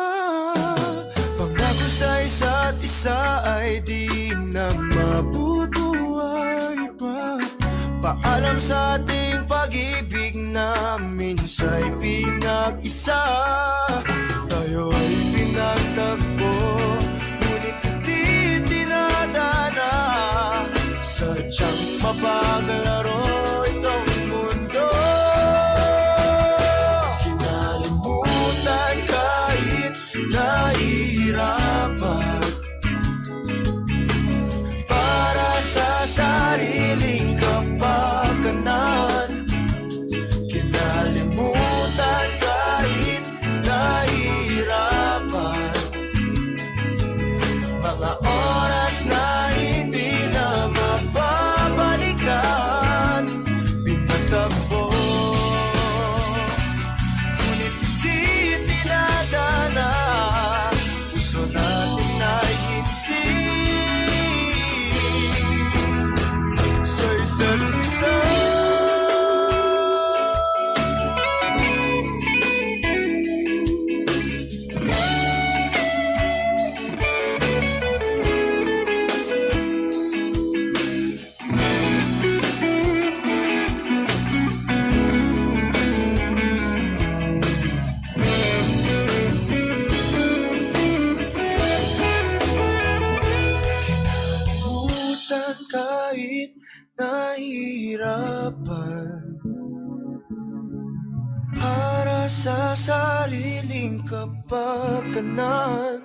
Pangako sa isa't isa ay di na mabubuhay pa. Paalam sa ating pag-ibig na minsa'y pinag-isa. Tayo ay pinagtagpo, ngunit hindi tinadana. Sadyang mapaglaro itong mundo. Kinalimutan kahit nahihirapan, para sa sariling kapakanan. Kinalimutan kahit nahihirapan, mga oras na hindi na mapabalikan. Pinagtagpo, ngunit hindi tinadana. Gusto natin na hindi sa isa't isa. Kinalimutan kahit nahihirapan, para sa sariling kapakanan.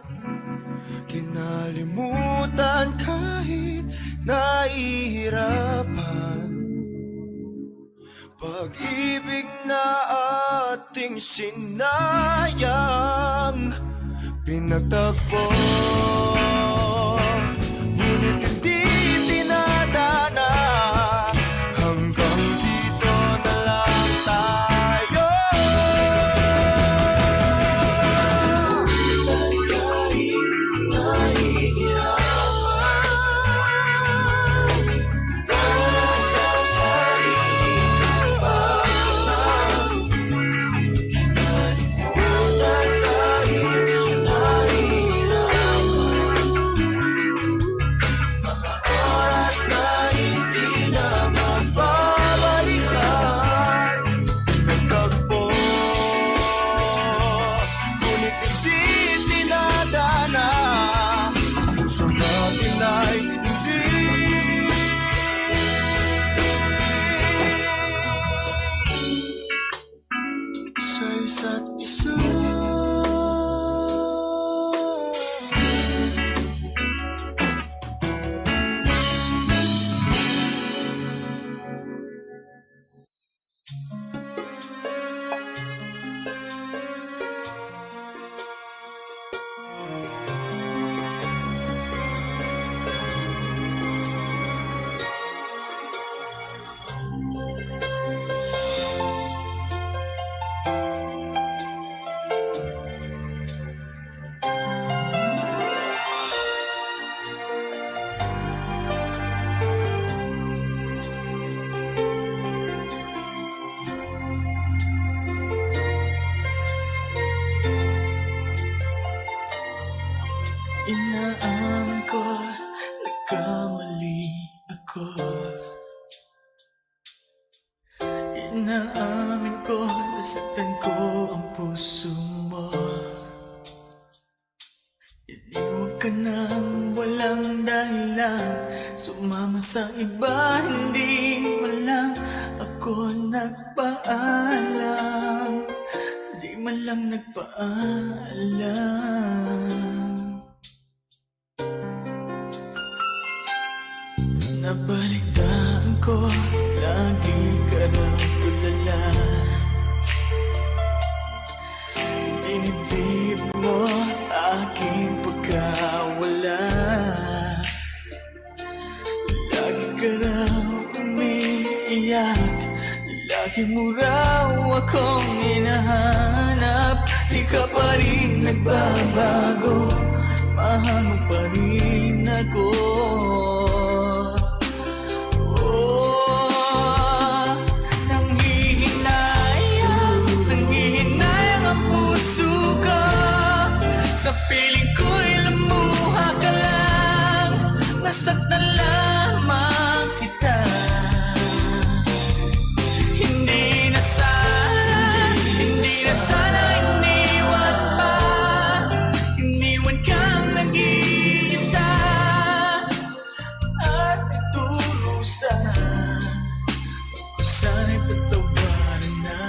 Kinalimutan kahit nahihirapan, pag-ibig na ating sinayang. Pinagtagpo, ngunit hindi tinadana. Hanggang dito na lang tayo. Inaamin ko, nagkamali ako. Inaamin ko, nasaktan ko ang puso mo. Iniwan ka nang walang dahilan, sumama sa iba, hindi man lang ako nagpaalam. Di man lang nagpaalam. Nabalitaan ko, lagi ka raw tulala. Dinibdib mo aking pagkawala. Lagi ka raw umiiyak, lagi mo raw akong hinahanap. Di ka pa rin nagbabago, mahal mo pa rin ako. Sa piling ko'y lumuha ka lang, nasaktan lamang kita. Hindi na sana iniwan pa. Iniwan kang nag-iisa at nagdurusa. Ako sana'y patawarin na.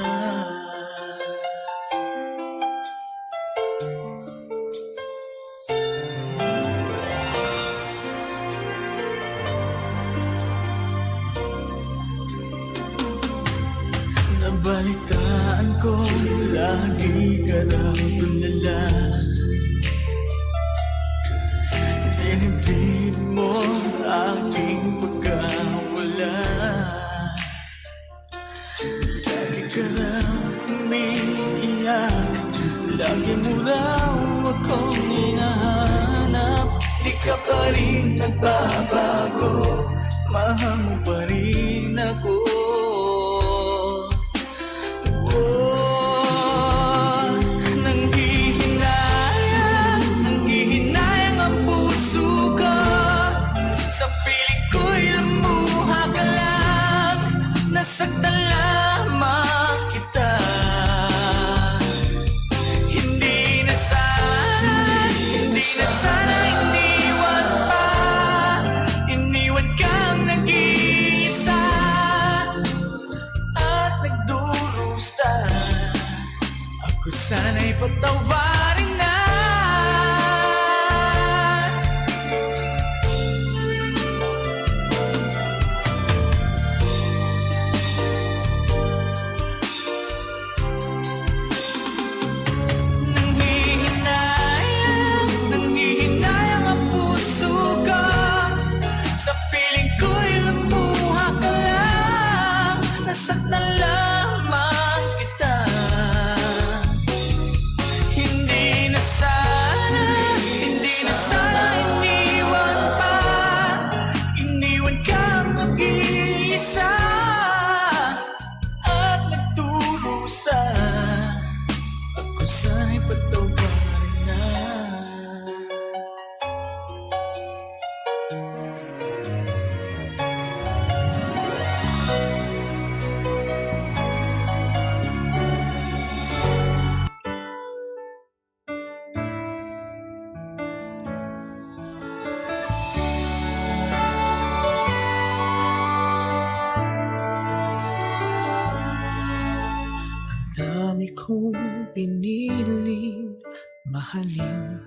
Nabalitaan ko, lagi ka raw tulala. Dinibdib mo aking pagkawala. Lagi ka raw umiiyak, lagi mo raw akong hinahanap. Di ka pa rin nagbabago, mahal mo pa rin ako. Nanghihinayang ang puso ko. Sa piling ko'y lumuha ka lang, nasaktan lamang kita. Hindi na sana iniwan pa. Iniwan kang nag-iisa at nagdurusa. Ako sana'y patawarin na. Nanghihinayang ang puso ko. Sa piling ko'y lumuha ka lang, nasaktan lamang kita. Hindi na sana iniwan pa. Iniwan kang nag-iisa at nagdurusa. Ako sana'y patawarin na. Dami kong piniling mahalin,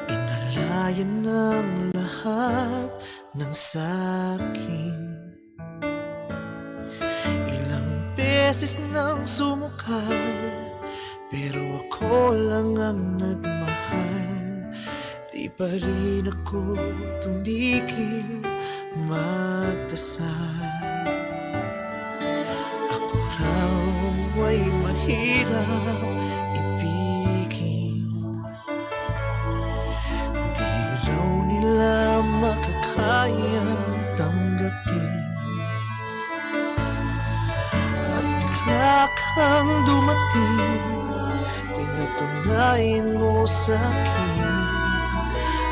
inalayan ng lahat ng sakin. Ilang beses nang sumukal, Pero ako lang ang nagmahal, di pa rin ako tumigil magdasal. Ako raw ay mahirap ibigin, di raw nila makakayang tanggapin. At bigla kang dumating, pinatunayan mo sa'kin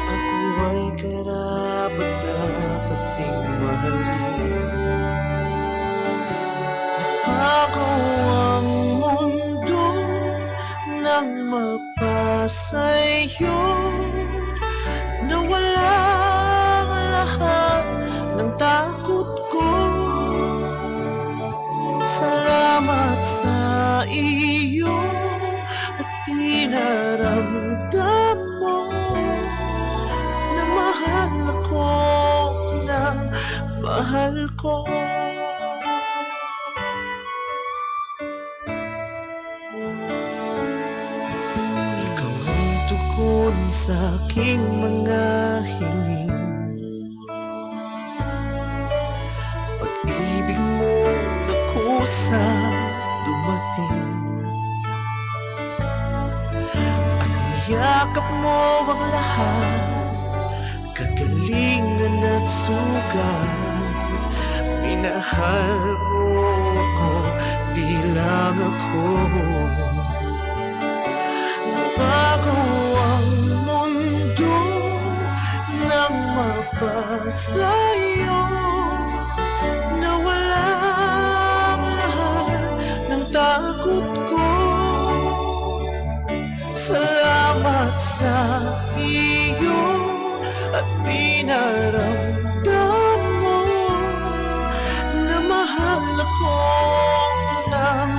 ako ay karapat-dapat ding mahalin. Ako ang mundo nang mapasa'yo, nawala ang lahat ng takot ko. Salamat sa iyo at pinaramdam mo na mahal ako ng mahal ko. Ikaw ang tugon sa aking mga hiling, pag-ibig mo na kusa dumating, at niyakap mo ang lahat, kagalingan at sugat. Minahal mo ako bilang ako. Bago ang mundo nang mapasa'yo, nawala ang lahat ng takot ko. Salamat sa iyo at pinaramdam mo na mahal ako ng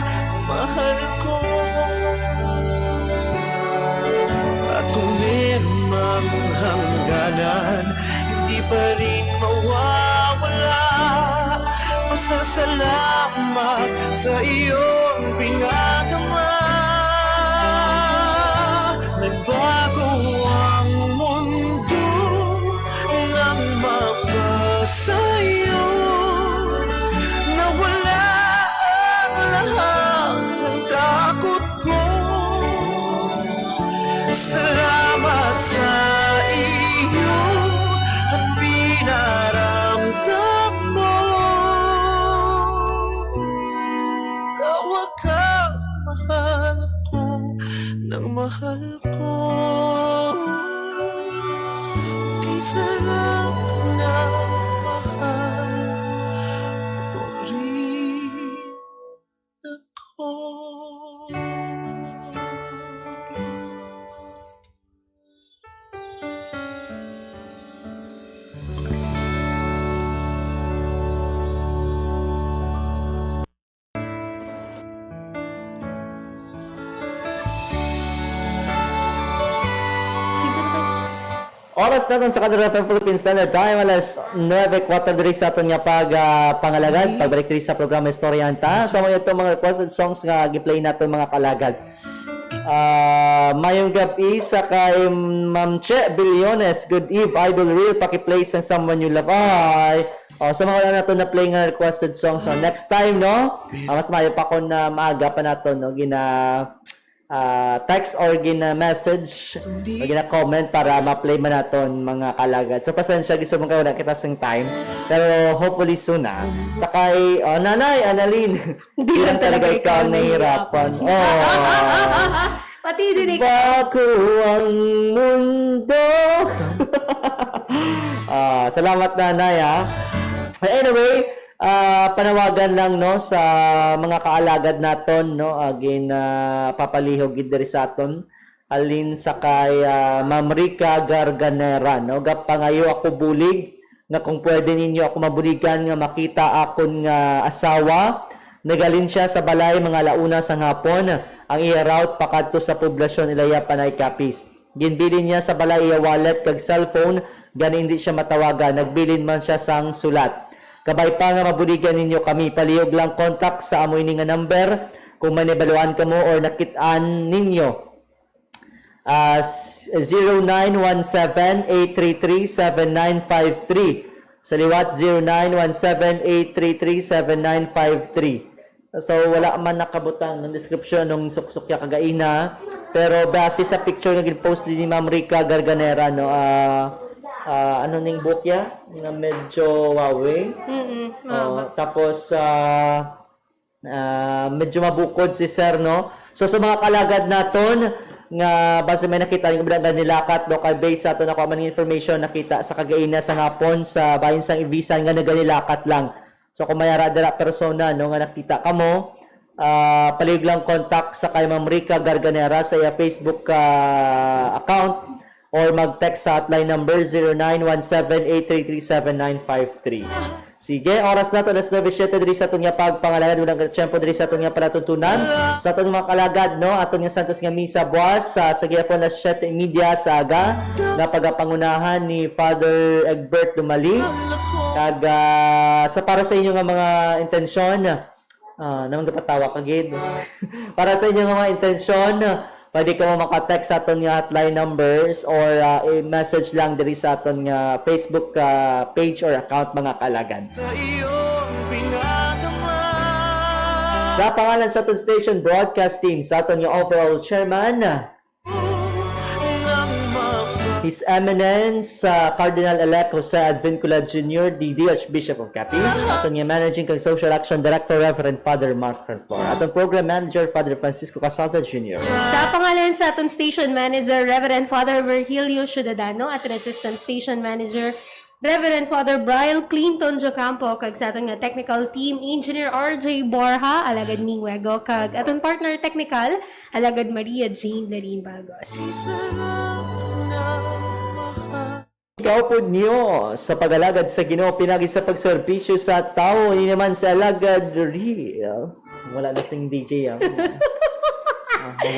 mahal ko. At kung meron mang hangganan, hindi pa rin mawawala. Masasalamat sa iyong pinagama. Nagbago ang mundo nang mapasa'yo, nawala ang lahat ng takot ko. Salamat sa iyo at pinaramdam mo. Sa wakas, mahal ako ng mahal ko. Kaysa lang na mahal mo rin ako. Oras natin sa Kadura FM Philippine Standard Time, alas 9:04 diri sa aton nga pangalagad. Pagbalik diri sa programa Istoryanta. Sa mga itong mga requested songs nga gi-play natin mga kalagad. Mayong gabi sa kay Ma'am Che Billones. Good eve, Idol Real. Paki-play sa Someone You Love. Ay. Sa mga wala natin na play nga requested songs. So next time, no? Mas mayo pa ko na maaga pa natin, no? Text or message o comment para ma-play man naton mga kalagad. So pasensya gusto mong kayo na kita sing time, pero hopefully soon na. Sakay Nanay Annalyn, Hindi lang talaga ikaw ang nahihirapan. Pati din Bago ang mundo. Salamat Nanay ha. Anyway, panawagan lang no sa mga kaalagad naton no agin papalihog gid diri sa aton alin sa kay Ma'am Rica Garganera no gapangayo ako bulig nga kung pwede ninyo ako mabuligan nga makita akon nga asawa nagalin siya sa balay mga launa sang hapon ang iya route pakadto sa poblasyon Ilaya Panay Capiz. Ginbilin niya sa balay iya wallet kag cellphone gani hindi siya matawagan nagbilin man siya sang sulat. Kabay pa nga mabuligan ninyo kami. Palihog lang contact sa amoy ni nga number. kung manibaluan ka mo or nakitaan ninyo. 0917-833-7953. Sa liwat, 0917-833-7953. So, wala man nakabutang ng description ng suksukya kagaina. Pero base sa picture na gin-post ni Ma'am Rica Garganera, no, ano ning book ya? Na medyo wawi. Tapos, medyo mabukod si Sir, no? So, sa mga kalagad naton, nga base may nakita yung bilang nilakat do kay base sa ato na man information nakita sa kagaina sa ngapon sa bahin sang ibisan nga naganilakat lang. So kung mayara dira persona no nga nakita kamo, palig lang contact sa kay Ma'am Rica Garganera sa iya Facebook account or mag-text sa hotline number 0917-833-7953. Sige, oras na to, alas 9:07 diri sa atong pagpangalagan, unang tiyempo diri sa atong palatuntunan. Sa atong mga kalagad, no, atong santos nga misa buwas sa gihapon alas 7:30 sa aga, na pagapangunahan ni Father Egbert Dumali. Kag sa para sa inyo nga mga intensyon, naman kapatawa kagid. Para sa inyo nga mga intensyon, pwede ka mo maka-text sa aton nga hotline numbers or i-message lang diri sa aton nga Facebook page or account mga kalagad. Sa iyong pinagama. Sa pangalan sa aton station broadcast team, sa aton nga overall chairman, His Eminence Cardinal-elect Jose Advincula Jr., the Archbishop of Capiz, aton nga Managing kag Social Action Director Reverend Father Mark Renflor, aton Program Manager Father Francisco Casalta Jr. Sa pangalan sa aton Station Manager, Reverend Father Virgilio Ciudadano, at Assistant Station Manager, Reverend Father Brian Clinton Jocampo, kag sa aton nga Technical Team, Engineer RJ Borja, alagad Mingwego, kag aton Partner Technical, alagad Maria Jane Larin Bagos. Ikaw po niyo sa pag-alagad sa Ginoo pinagi sa pagserbisyo sa tao, hindi naman sa alagad real. Wala na sing DJ yan.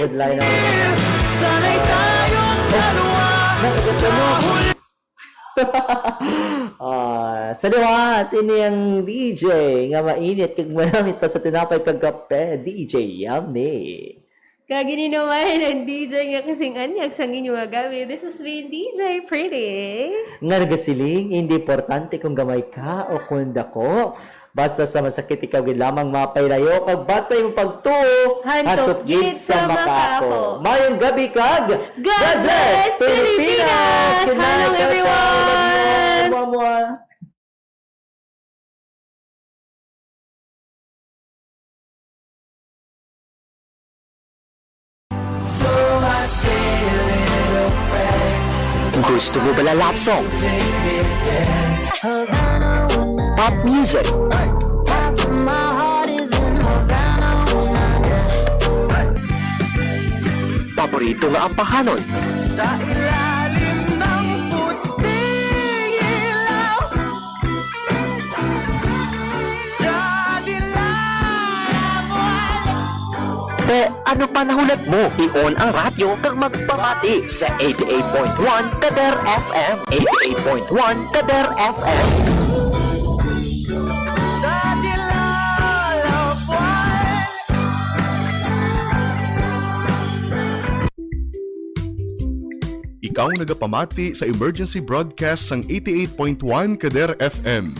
Would line up. Sana'y tayong dalawa sa huli. Sa liwat, ini ang DJ nga mainit kag maramit pa sa tinapay kag kape, DJ Yummy. Kagini naman ang DJ nga kasing anyag sa inyo nga gabi. This has been DJ Pretty. Nga nagasiling, hindi importante kung gamay ka o kung dako. Basta sa masakit ikaw gid lamang mapaylayo kag basta imong pagtuo Hantop gid sa makako. Mayong gabi kag God bless Pilipinas! Good night, Hello ciao, ciao. everyone! Mua-mua. Gusto mo ba na love song? Pop music? Paborito nga ang pahanon? Sa ilalim ng puting ilaw. Sa dilaw. Ano pa nahulat mo? I-on ang radyo kang magpamati sa 88.1 Kader FM. 88.1 Kader FM. Sa dilaw. Ikaw nagapamati sa emergency broadcast sang 88.1 Kader FM.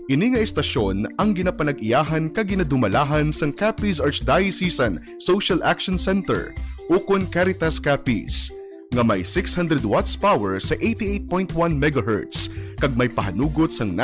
Ini nga istasyon ang ginapanag-iyahan kag ginadumalahan sang Capiz Archdiocesan Social Action Center ukon Caritas Capiz nga may 600 watts power sa 88.1 MHz kag may pahanugot sang